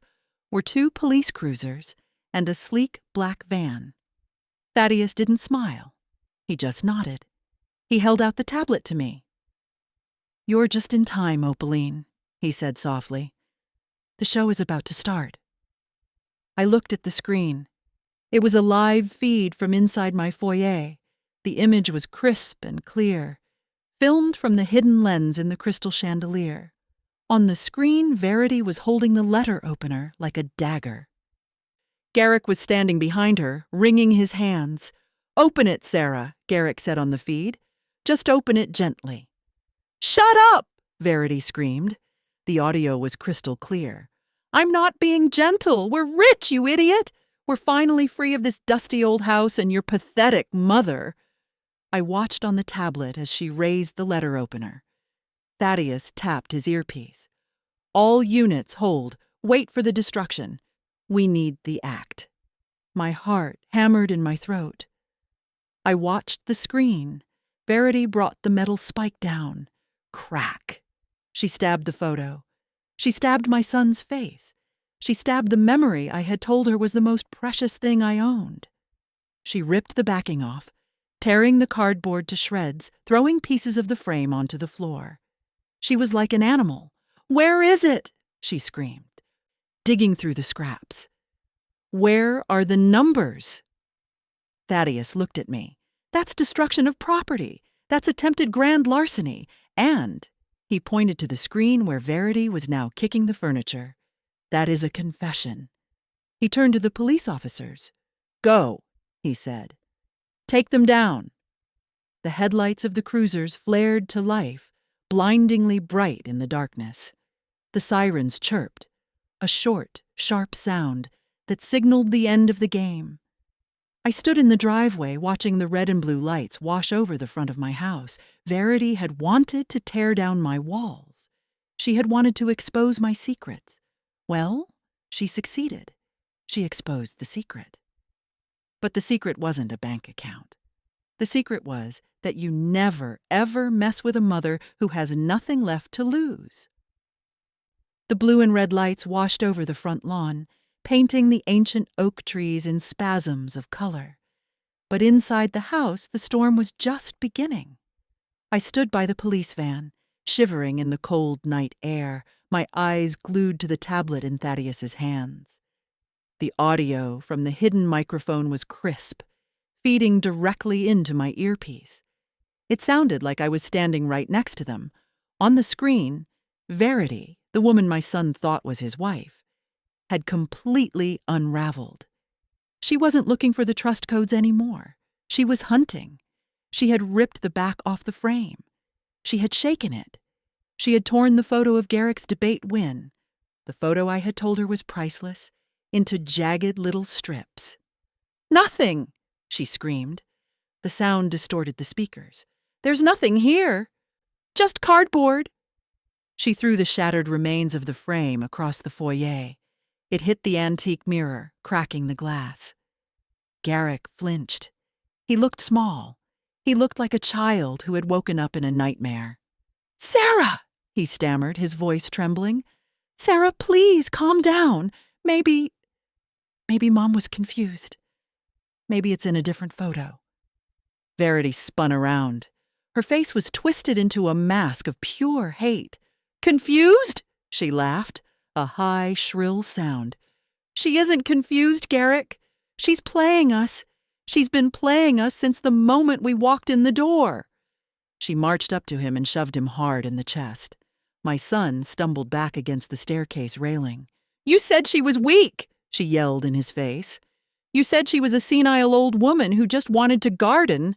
were 2 police cruisers and a sleek black van. Thaddeus didn't smile. He just nodded. He held out the tablet to me. You're just in time, Opaline, he said softly. The show is about to start. I looked at the screen. It was a live feed from inside my foyer. The image was crisp and clear, filmed from the hidden lens in the crystal chandelier. On the screen, Verity was holding the letter opener like a dagger. Garrick was standing behind her, wringing his hands. Open it, Sarah, Garrick said on the feed. Just open it gently. Shut up, Verity screamed. The audio was crystal clear. I'm not being gentle. We're rich, you idiot. We're finally free of this dusty old house and your pathetic mother. I watched on the tablet as she raised the letter opener. Thaddeus tapped his earpiece. All units hold. Wait for the destruction. We need the act. My heart hammered in my throat. I watched the screen. Verity brought the metal spike down. Crack. She stabbed the photo. She stabbed my son's face. She stabbed the memory I had told her was the most precious thing I owned. She ripped the backing off, tearing the cardboard to shreds, throwing pieces of the frame onto the floor. She was like an animal. Where is it? She screamed, digging through the scraps. Where are the numbers? Thaddeus looked at me. That's destruction of property. That's attempted grand larceny. And he pointed to the screen where Verity was now kicking the furniture. That is a confession. He turned to the police officers. Go, he said. Take them down. The headlights of the cruisers flared to life, blindingly bright in the darkness. The sirens chirped, a short, sharp sound that signaled the end of the game. I stood in the driveway watching the red and blue lights wash over the front of my house. Verity had wanted to tear down my walls. She had wanted to expose my secrets. Well, she succeeded. She exposed the secret. But the secret wasn't a bank account. The secret was that you never, ever mess with a mother who has nothing left to lose. The blue and red lights washed over the front lawn, painting the ancient oak trees in spasms of color. But inside the house, the storm was just beginning. I stood by the police van, shivering in the cold night air, my eyes glued to the tablet in Thaddeus's hands. The audio from the hidden microphone was crisp, feeding directly into my earpiece. It sounded like I was standing right next to them. On the screen, Verity, the woman my son thought was his wife, had completely unraveled. She wasn't looking for the trust codes anymore. She was hunting. She had ripped the back off the frame. She had shaken it. She had torn the photo of Garrick's debate win, the photo I had told her was priceless, into jagged little strips. Nothing, she screamed. The sound distorted the speakers. There's nothing here. Just cardboard. She threw the shattered remains of the frame across the foyer. It hit the antique mirror, cracking the glass. Garrick flinched. He looked small. He looked like a child who had woken up in a nightmare. Sarah, he stammered, his voice trembling. "Sarah, please, calm down. Maybe Mom was confused. Maybe it's in a different photo." Verity spun around. Her face was twisted into a mask of pure hate. "Confused?" she laughed, a high, shrill sound. "She isn't confused, Garrick. She's playing us. She's been playing us since the moment we walked in the door." She marched up to him and shoved him hard in the chest. My son stumbled back against the staircase railing. "You said she was weak," she yelled in his face. "You said she was a senile old woman who just wanted to garden.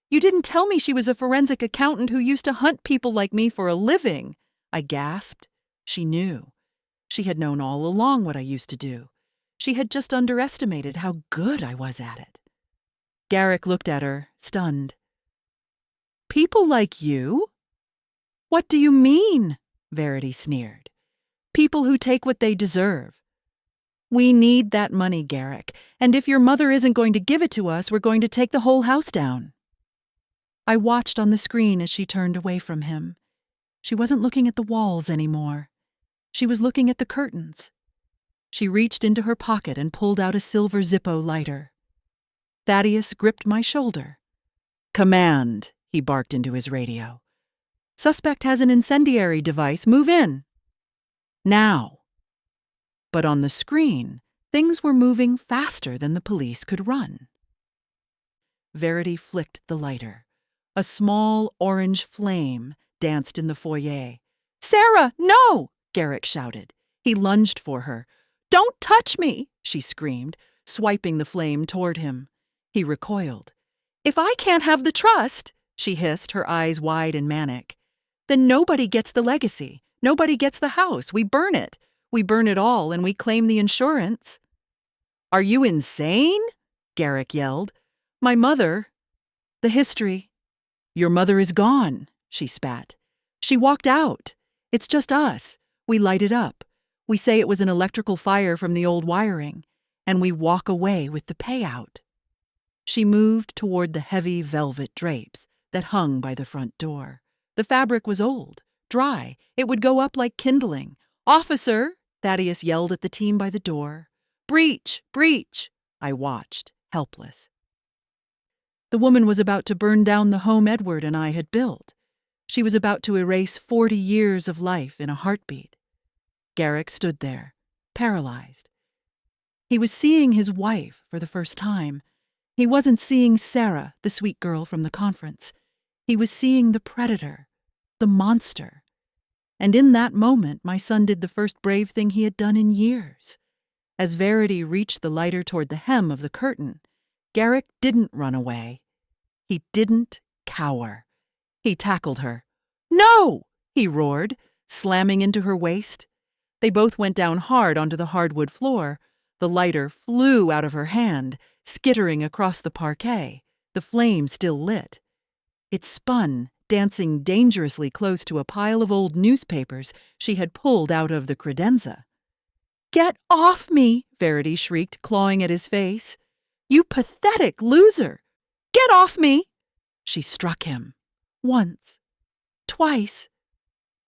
You didn't tell me she was a forensic accountant who used to hunt people like me for a living." I gasped. She knew. She had known all along what I used to do. She had just underestimated how good I was at it. Garrick looked at her, stunned. "People like you?" "What do you mean?" Verity sneered. "People who take what they deserve. We need that money, Garrick, and if your mother isn't going to give it to us, we're going to take the whole house down." I watched on the screen as she turned away from him. She wasn't looking at the walls anymore. She was looking at the curtains. She reached into her pocket and pulled out a silver Zippo lighter. Thaddeus gripped my shoulder. "Command," he barked into his radio. "Suspect has an incendiary device. Move in. Now." But on the screen, things were moving faster than the police could run. Verity flicked the lighter. A small orange flame danced in the foyer. "Sarah, no!" Garrick shouted. He lunged for her. "Don't touch me!" she screamed, swiping the flame toward him. He recoiled. "If I can't have the trust," she hissed, her eyes wide and manic, "then nobody gets the legacy. Nobody gets the house. We burn it. We burn it all and we claim the insurance." "Are you insane?" Garrick yelled. "My mother, the history." "Your mother is gone," she spat. "She walked out. It's just us. We light it up. We say it was an electrical fire from the old wiring, and we walk away with the payout." She moved toward the heavy velvet drapes that hung by the front door. The fabric was old, dry. It would go up like kindling. "Officer!" Thaddeus yelled at the team by the door. "Breach! Breach!" I watched, helpless. The woman was about to burn down the home Edward and I had built. She was about to erase 40 years of life in a heartbeat. Garrick stood there, paralyzed. He was seeing his wife for the first time. He wasn't seeing Sarah, the sweet girl from the conference. He was seeing the predator, the monster. And in that moment, my son did the first brave thing he had done in years. As Verity reached the lighter toward the hem of the curtain, Garrick didn't run away. He didn't cower. He tackled her. "No!" he roared, slamming into her waist. They both went down hard onto the hardwood floor. The lighter flew out of her hand, skittering across the parquet, the flame still lit. It spun, dancing dangerously close to a pile of old newspapers she had pulled out of the credenza. "Get off me!" Verity shrieked, clawing at his face. "You pathetic loser! Get off me!" She struck him. Once. Twice.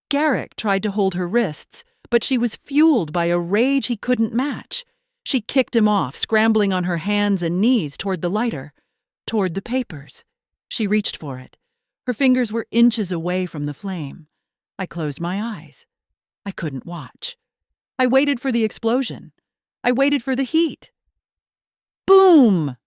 Garrick tried to hold her wrists, but she was fueled by a rage he couldn't match. She kicked him off, scrambling on her hands and knees toward the lighter, toward the papers. She reached for it. Her fingers were inches away from the flame. I closed my eyes. I couldn't watch. I waited for the explosion. I waited for the heat. Boom!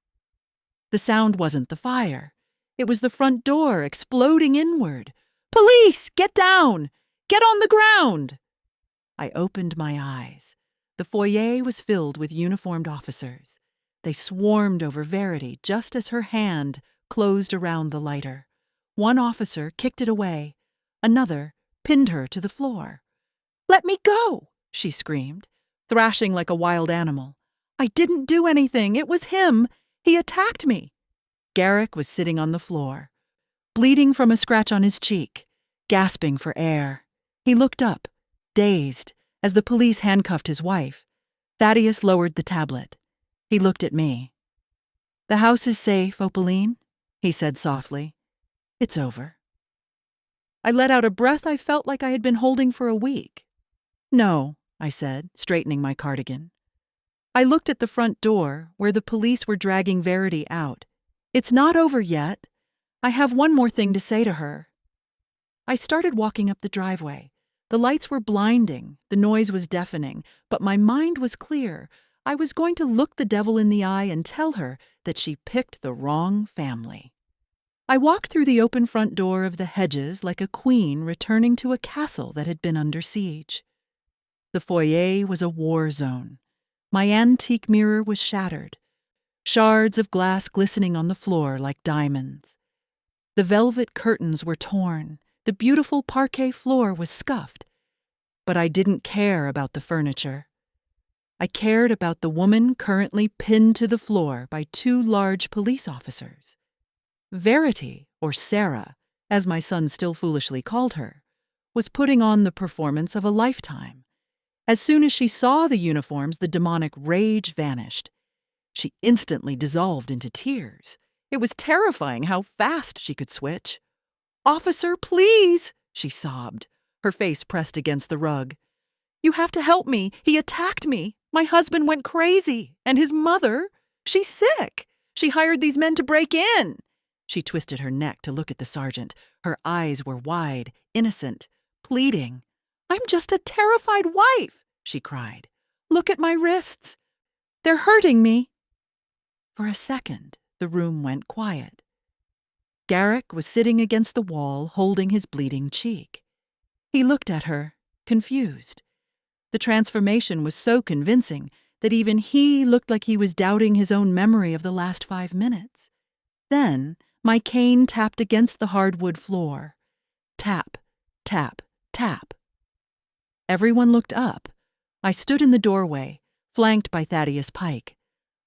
The sound wasn't the fire. It was the front door exploding inward. "Police! Get down! Get on the ground!" I opened my eyes. The foyer was filled with uniformed officers. They swarmed over Verity just as her hand closed around the lighter. One officer kicked it away. Another pinned her to the floor. "Let me go!" she screamed, thrashing like a wild animal. "I didn't do anything. It was him. He attacked me." Garrick was sitting on the floor, bleeding from a scratch on his cheek, gasping for air. He looked up, dazed, as the police handcuffed his wife. Thaddeus lowered the tablet. He looked at me. "The house is safe, Opaline," he said softly. "It's over." I let out a breath I felt like I had been holding for a week. "No," I said, straightening my cardigan. I looked at the front door, where the police were dragging Verity out. "It's not over yet. I have one more thing to say to her." I started walking up the driveway. The lights were blinding, the noise was deafening, but my mind was clear. I was going to look the devil in the eye and tell her that she picked the wrong family. I walked through the open front door of the Hedges like a queen returning to a castle that had been under siege. The foyer was a war zone. My antique mirror was shattered, shards of glass glistening on the floor like diamonds. The velvet curtains were torn, the beautiful parquet floor was scuffed. But I didn't care about the furniture. I cared about the woman currently pinned to the floor by 2 large police officers. Verity, or Sarah, as my son still foolishly called her, was putting on the performance of a lifetime. As soon as she saw the uniforms, the demonic rage vanished. She instantly dissolved into tears. It was terrifying how fast she could switch. "Officer, please," she sobbed, her face pressed against the rug. "You have to help me. He attacked me. My husband went crazy. And his mother, she's sick. She hired these men to break in." She twisted her neck to look at the sergeant. Her eyes were wide, innocent, pleading. "I'm just a terrified wife," she cried. "Look at my wrists. They're hurting me." For a second, the room went quiet. Garrick was sitting against the wall, holding his bleeding cheek. He looked at her, confused. The transformation was so convincing that even he looked like he was doubting his own memory of the last 5 minutes. Then my cane tapped against the hardwood floor. Tap, tap, tap. Everyone looked up. I stood in the doorway, flanked by Thaddeus Pike.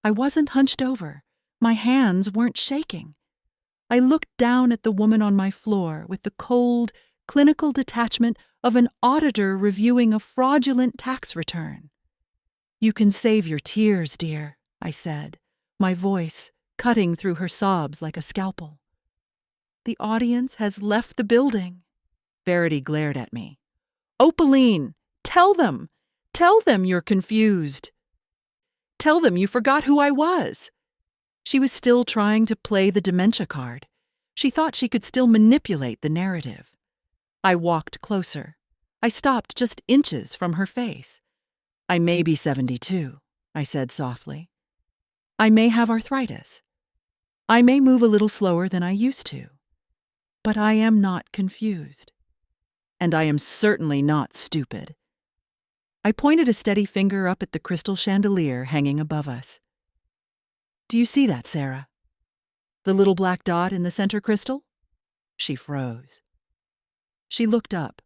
I wasn't hunched over. My hands weren't shaking. I looked down at the woman on my floor with the cold, clinical detachment of an auditor reviewing a fraudulent tax return. "You can save your tears, dear," I said, my voice cutting through her sobs like a scalpel. "The audience has left the building." Verity glared at me. "Opaline, tell them you're confused. Tell them you forgot who I was." She was still trying to play the dementia card. She thought she could still manipulate the narrative. I walked closer. I stopped just inches from her face. "I may be 72, I said softly. "I may have arthritis. I may move a little slower than I used to. But I am not confused. And I am certainly not stupid." I pointed a steady finger up at the crystal chandelier hanging above us. "Do you see that, Sarah? The little black dot in the center crystal?" She froze. She looked up.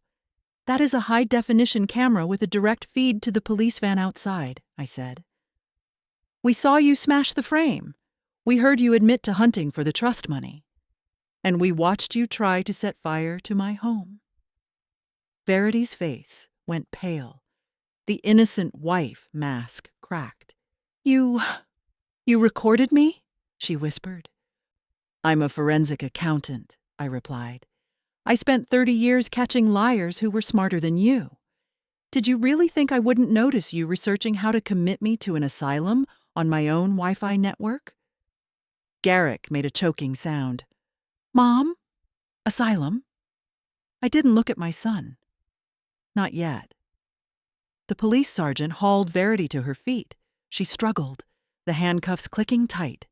"That is a high-definition camera with a direct feed to the police van outside," I said. "We saw you smash the frame. We heard you admit to hunting for the trust money. And we watched you try to set fire to my home." Verity's face went pale. The innocent wife mask cracked. You recorded me?" she whispered. "I'm a forensic accountant," I replied. "I spent 30 years catching liars who were smarter than you. Did you really think I wouldn't notice you researching how to commit me to an asylum on my own Wi-Fi network?" Garrick made a choking sound. "Mom? Asylum?" I didn't look at my son. Not yet. The police sergeant hauled Verity to her feet. She struggled, the handcuffs clicking tight.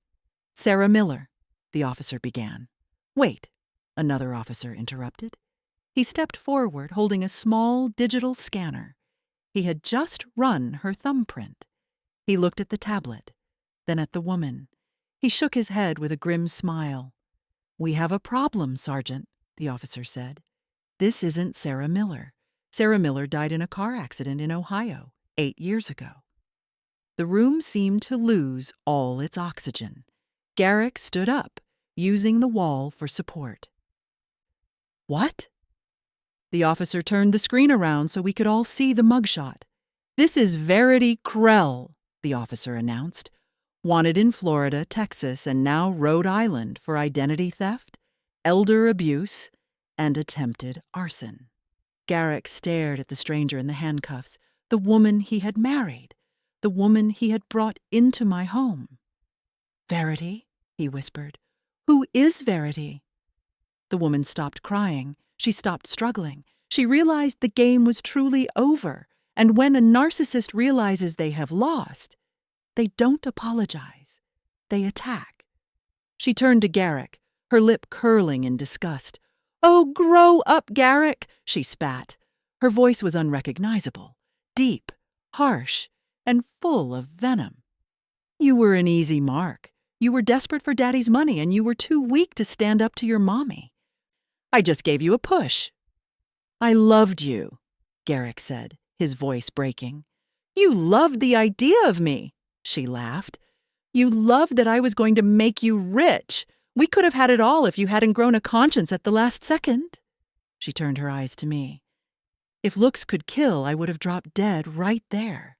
"Sarah Miller," the officer began. "Wait," another officer interrupted. He stepped forward, holding a small digital scanner. He had just run her thumbprint. He looked at the tablet, then at the woman. He shook his head with a grim smile. "We have a problem, Sergeant," the officer said. "This isn't Sarah Miller. Sarah Miller died in a car accident in Ohio 8 years ago." The room seemed to lose all its oxygen. Garrick stood up, using the wall for support. "What?" The officer turned the screen around so we could all see the mugshot. "This is Verity Krell," the officer announced. "Wanted in Florida, Texas, and now Rhode Island for identity theft, elder abuse, and attempted arson. Garrick stared at the stranger in the handcuffs, the woman he had married, the woman he had brought into my home. "Verity?" he whispered. "Who is Verity?" The woman stopped crying. She stopped struggling. She realized the game was truly over, and when a narcissist realizes they have lost, they don't apologize. They attack. She turned to Garrick, her lip curling in disgust. "Oh, grow up, Garrick!" she spat. Her voice was unrecognizable, deep, harsh, and full of venom. "You were an easy mark. You were desperate for Daddy's money, and you were too weak to stand up to your mommy. I just gave you a push." "I loved you," Garrick said, his voice breaking. "You loved the idea of me," she laughed. "You loved that I was going to make you rich. We could have had it all if you hadn't grown a conscience at the last second." She turned her eyes to me. "If looks could kill, I would have dropped dead right there.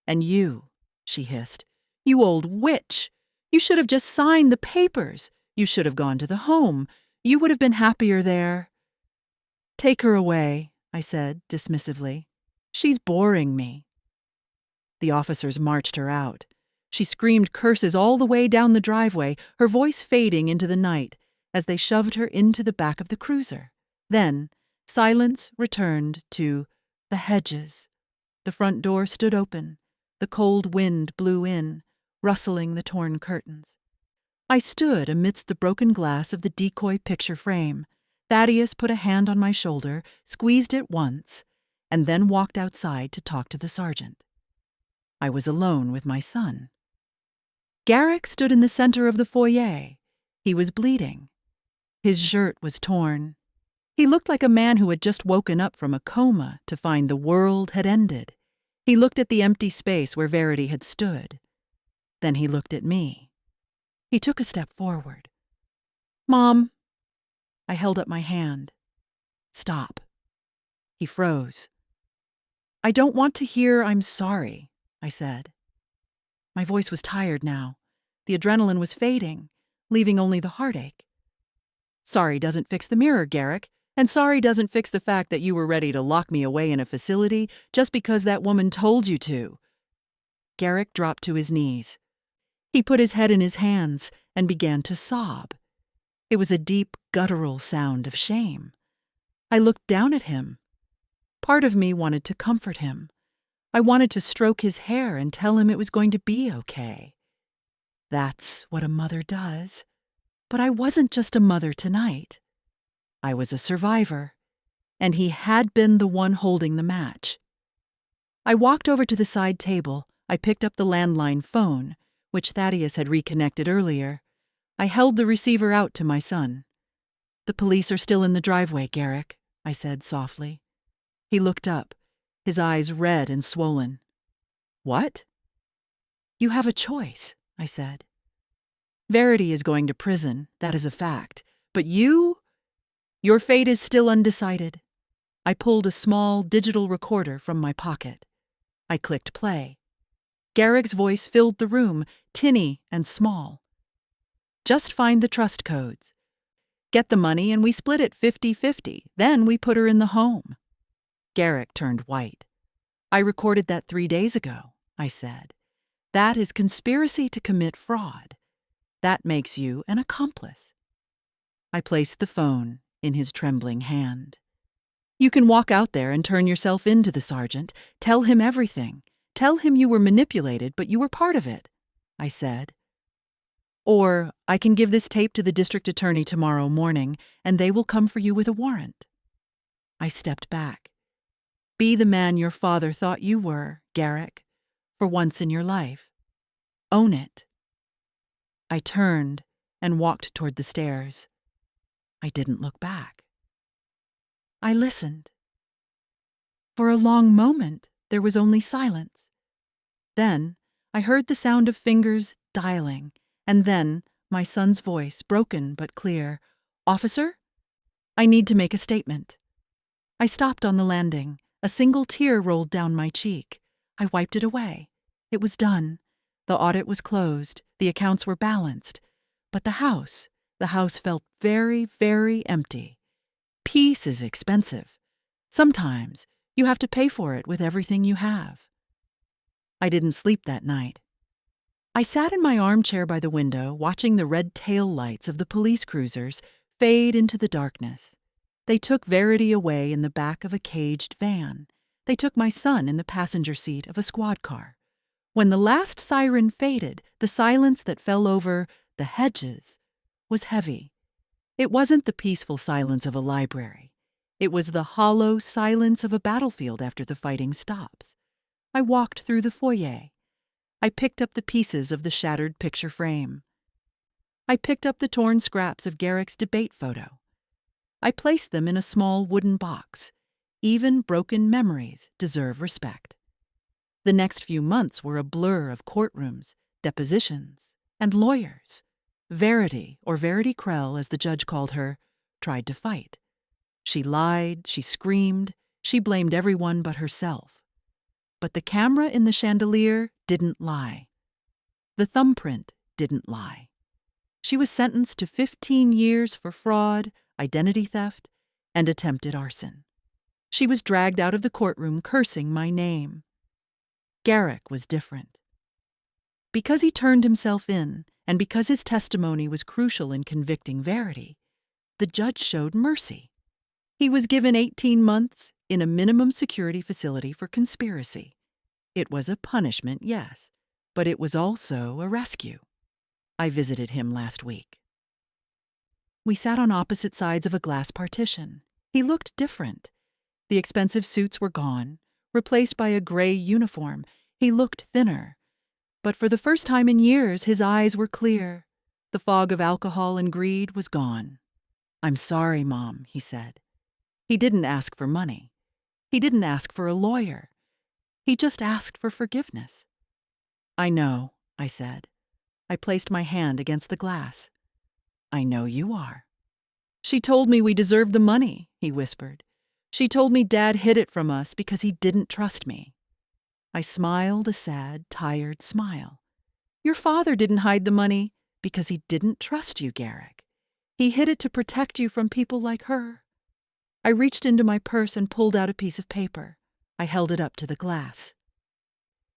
And you," she hissed, "you old witch. You should have just signed the papers. You should have gone to the home. You would have been happier there." "Take her away," I said dismissively. "She's boring me." The officers marched her out. She screamed curses all the way down the driveway, her voice fading into the night as they shoved her into the back of the cruiser. Then silence returned to the hedges. The front door stood open. The cold wind blew in, rustling the torn curtains. I stood amidst the broken glass of the decoy picture frame. Thaddeus put a hand on my shoulder, squeezed it once, and then walked outside to talk to the sergeant. I was alone with my son. Garrick stood in the center of the foyer. He was bleeding. His shirt was torn. He looked like a man who had just woken up from a coma to find the world had ended. He looked at the empty space where Verity had stood. Then he looked at me. He took a step forward. "Mom." I held up my hand. "Stop." He froze. "I don't want to hear I'm sorry," I said. My voice was tired now. The adrenaline was fading, leaving only the heartache. "Sorry doesn't fix the mirror, Garrick, and sorry doesn't fix the fact that you were ready to lock me away in a facility just because that woman told you to." Garrick dropped to his knees. He put his head in his hands and began to sob. It was a deep, guttural sound of shame. I looked down at him. Part of me wanted to comfort him. I wanted to stroke his hair and tell him it was going to be okay. That's what a mother does. But I wasn't just a mother tonight. I was a survivor, and he had been the one holding the match. I walked over to the side table. I picked up the landline phone, which Thaddeus had reconnected earlier. I held the receiver out to my son. "The police are still in the driveway, Garrick," I said softly. He looked up, his eyes red and swollen. "What?" "You have a choice," I said. "Verity is going to prison, that is a fact. But your fate is still undecided." I pulled a small digital recorder from my pocket. I clicked play. Garrick's voice filled the room, tinny and small. "Just find the trust codes. Get the money and we split it 50-50. Then we put her in the home." Garrick turned white. "I recorded that 3 days ago," I said. "That is conspiracy to commit fraud. That makes you an accomplice." I placed the phone in his trembling hand. "You can walk out there and turn yourself in to the sergeant. Tell him everything. Tell him you were manipulated, but you were part of it," I said. "Or I can give this tape to the district attorney tomorrow morning, and they will come for you with a warrant." I stepped back. Be the man your father thought you were, Garrick, for once in your life. Own it. I turned and walked toward the stairs. I didn't look back. I listened. For a long moment, there was only silence. Then I heard the sound of fingers dialing, and then my son's voice, broken but clear. "Officer, I need to make a statement." I stopped on the landing. A single tear rolled down my cheek. I wiped it away. It was done. The audit was closed. The accounts were balanced. But the house felt very, very empty. Peace is expensive. Sometimes you have to pay for it with everything you have. I didn't sleep that night. I sat in my armchair by the window, watching the red tail lights of the police cruisers fade into the darkness. They took Verity away in the back of a caged van. They took my son in the passenger seat of a squad car. When the last siren faded, the silence that fell over the hedges was heavy. It wasn't the peaceful silence of a library. It was the hollow silence of a battlefield after the fighting stops. I walked through the foyer. I picked up the pieces of the shattered picture frame. I picked up the torn scraps of Garrick's debate photo. I placed them in a small wooden box. Even broken memories deserve respect. The next few months were a blur of courtrooms, depositions, and lawyers. Verity, or Verity Krell as the judge called her, tried to fight. She lied, she screamed, she blamed everyone but herself. But the camera in the chandelier didn't lie. The thumbprint didn't lie. She was sentenced to 15 years for fraud, identity theft, and attempted arson. She was dragged out of the courtroom cursing my name. Garrick was different. Because he turned himself in, and because his testimony was crucial in convicting Verity, the judge showed mercy. He was given 18 months in a minimum security facility for conspiracy. It was a punishment, yes, but it was also a rescue. I visited him last week. We sat on opposite sides of a glass partition. He looked different. The expensive suits were gone, replaced by a gray uniform. He looked thinner. But for the first time in years, his eyes were clear. The fog of alcohol and greed was gone. "I'm sorry, Mom," he said. He didn't ask for money. He didn't ask for a lawyer. He just asked for forgiveness. "I know," I said. I placed my hand against the glass. "I know you are." "She told me we deserved the money," he whispered. "She told me Dad hid it from us because he didn't trust me." I smiled a sad, tired smile. "Your father didn't hide the money because he didn't trust you, Garrick. He hid it to protect you from people like her." I reached into my purse and pulled out a piece of paper. I held it up to the glass.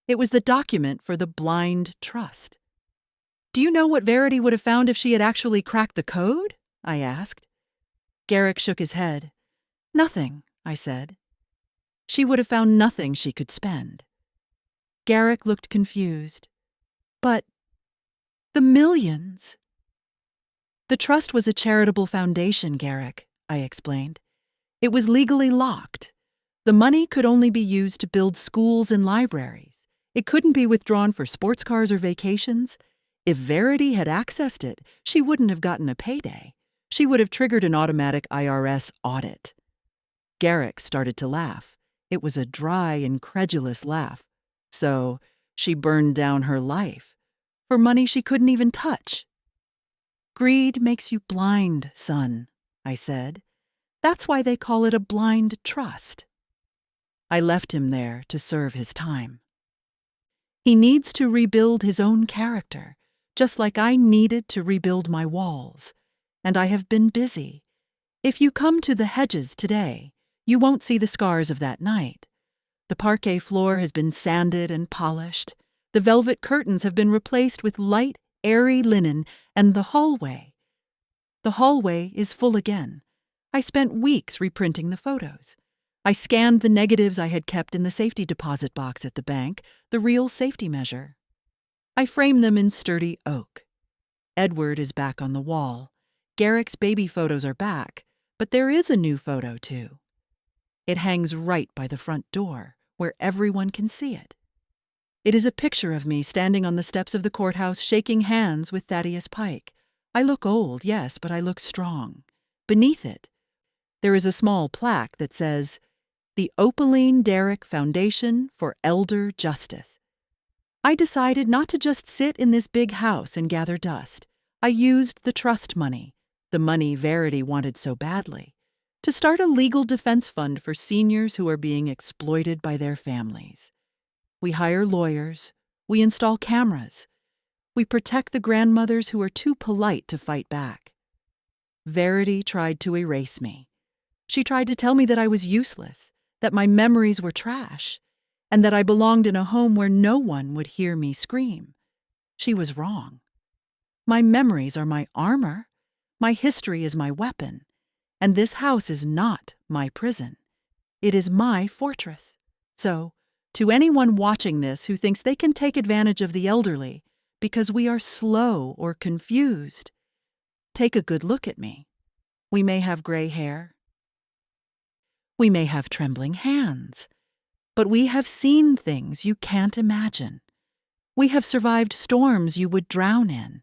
It was the document for the blind trust. "Do you know what Verity would have found if she had actually cracked the code?" I asked. Garrick shook his head. "Nothing," I said. "She would have found nothing she could spend." Garrick looked confused. "But the millions." "The trust was a charitable foundation, Garrick," I explained. "It was legally locked. The money could only be used to build schools and libraries. It couldn't be withdrawn for sports cars or vacations. If Verity had accessed it, she wouldn't have gotten a payday. She would have triggered an automatic IRS audit." Garrick started to laugh. It was a dry, incredulous laugh. "So she burned down her life for money she couldn't even touch." "Greed makes you blind, son," I said. "That's why they call it a blind trust." I left him there to serve his time. He needs to rebuild his own character, just like I needed to rebuild my walls. And I have been busy. If you come to the hedges today, you won't see the scars of that night. The parquet floor has been sanded and polished. The velvet curtains have been replaced with light, airy linen, and the hallway is full again. I spent weeks reprinting the photos. I scanned the negatives I had kept in the safety deposit box at the bank, the real safety measure. I framed them in sturdy oak. Edward is back on the wall. Garrick's baby photos are back, but there is a new photo, too. It hangs right by the front door, where everyone can see it. It is a picture of me standing on the steps of the courthouse shaking hands with Thaddeus Pike. I look old, yes, but I look strong. Beneath it, there is a small plaque that says, "The Opaline Derrick Foundation for Elder Justice." I decided not to just sit in this big house and gather dust. I used the trust money, the money Verity wanted so badly, to start a legal defense fund for seniors who are being exploited by their families. We hire lawyers. We install cameras. We protect the grandmothers who are too polite to fight back. Verity tried to erase me. She tried to tell me that I was useless, that my memories were trash, and that I belonged in a home where no one would hear me scream. She was wrong. My memories are my armor, my history is my weapon, and this house is not my prison. It is my fortress. So, to anyone watching this who thinks they can take advantage of the elderly because we are slow or confused, take a good look at me. We may have gray hair. We may have trembling hands. But we have seen things you can't imagine. We have survived storms you would drown in.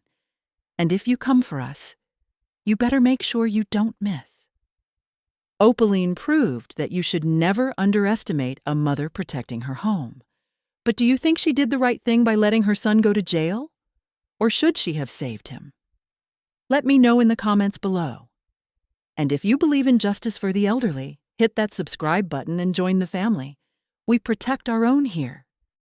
And if you come for us, you better make sure you don't miss. Opaline proved that you should never underestimate a mother protecting her home. But do you think she did the right thing by letting her son go to jail? Or should she have saved him? Let me know in the comments below. And if you believe in justice for the elderly, hit that subscribe button and join the family. We protect our own here.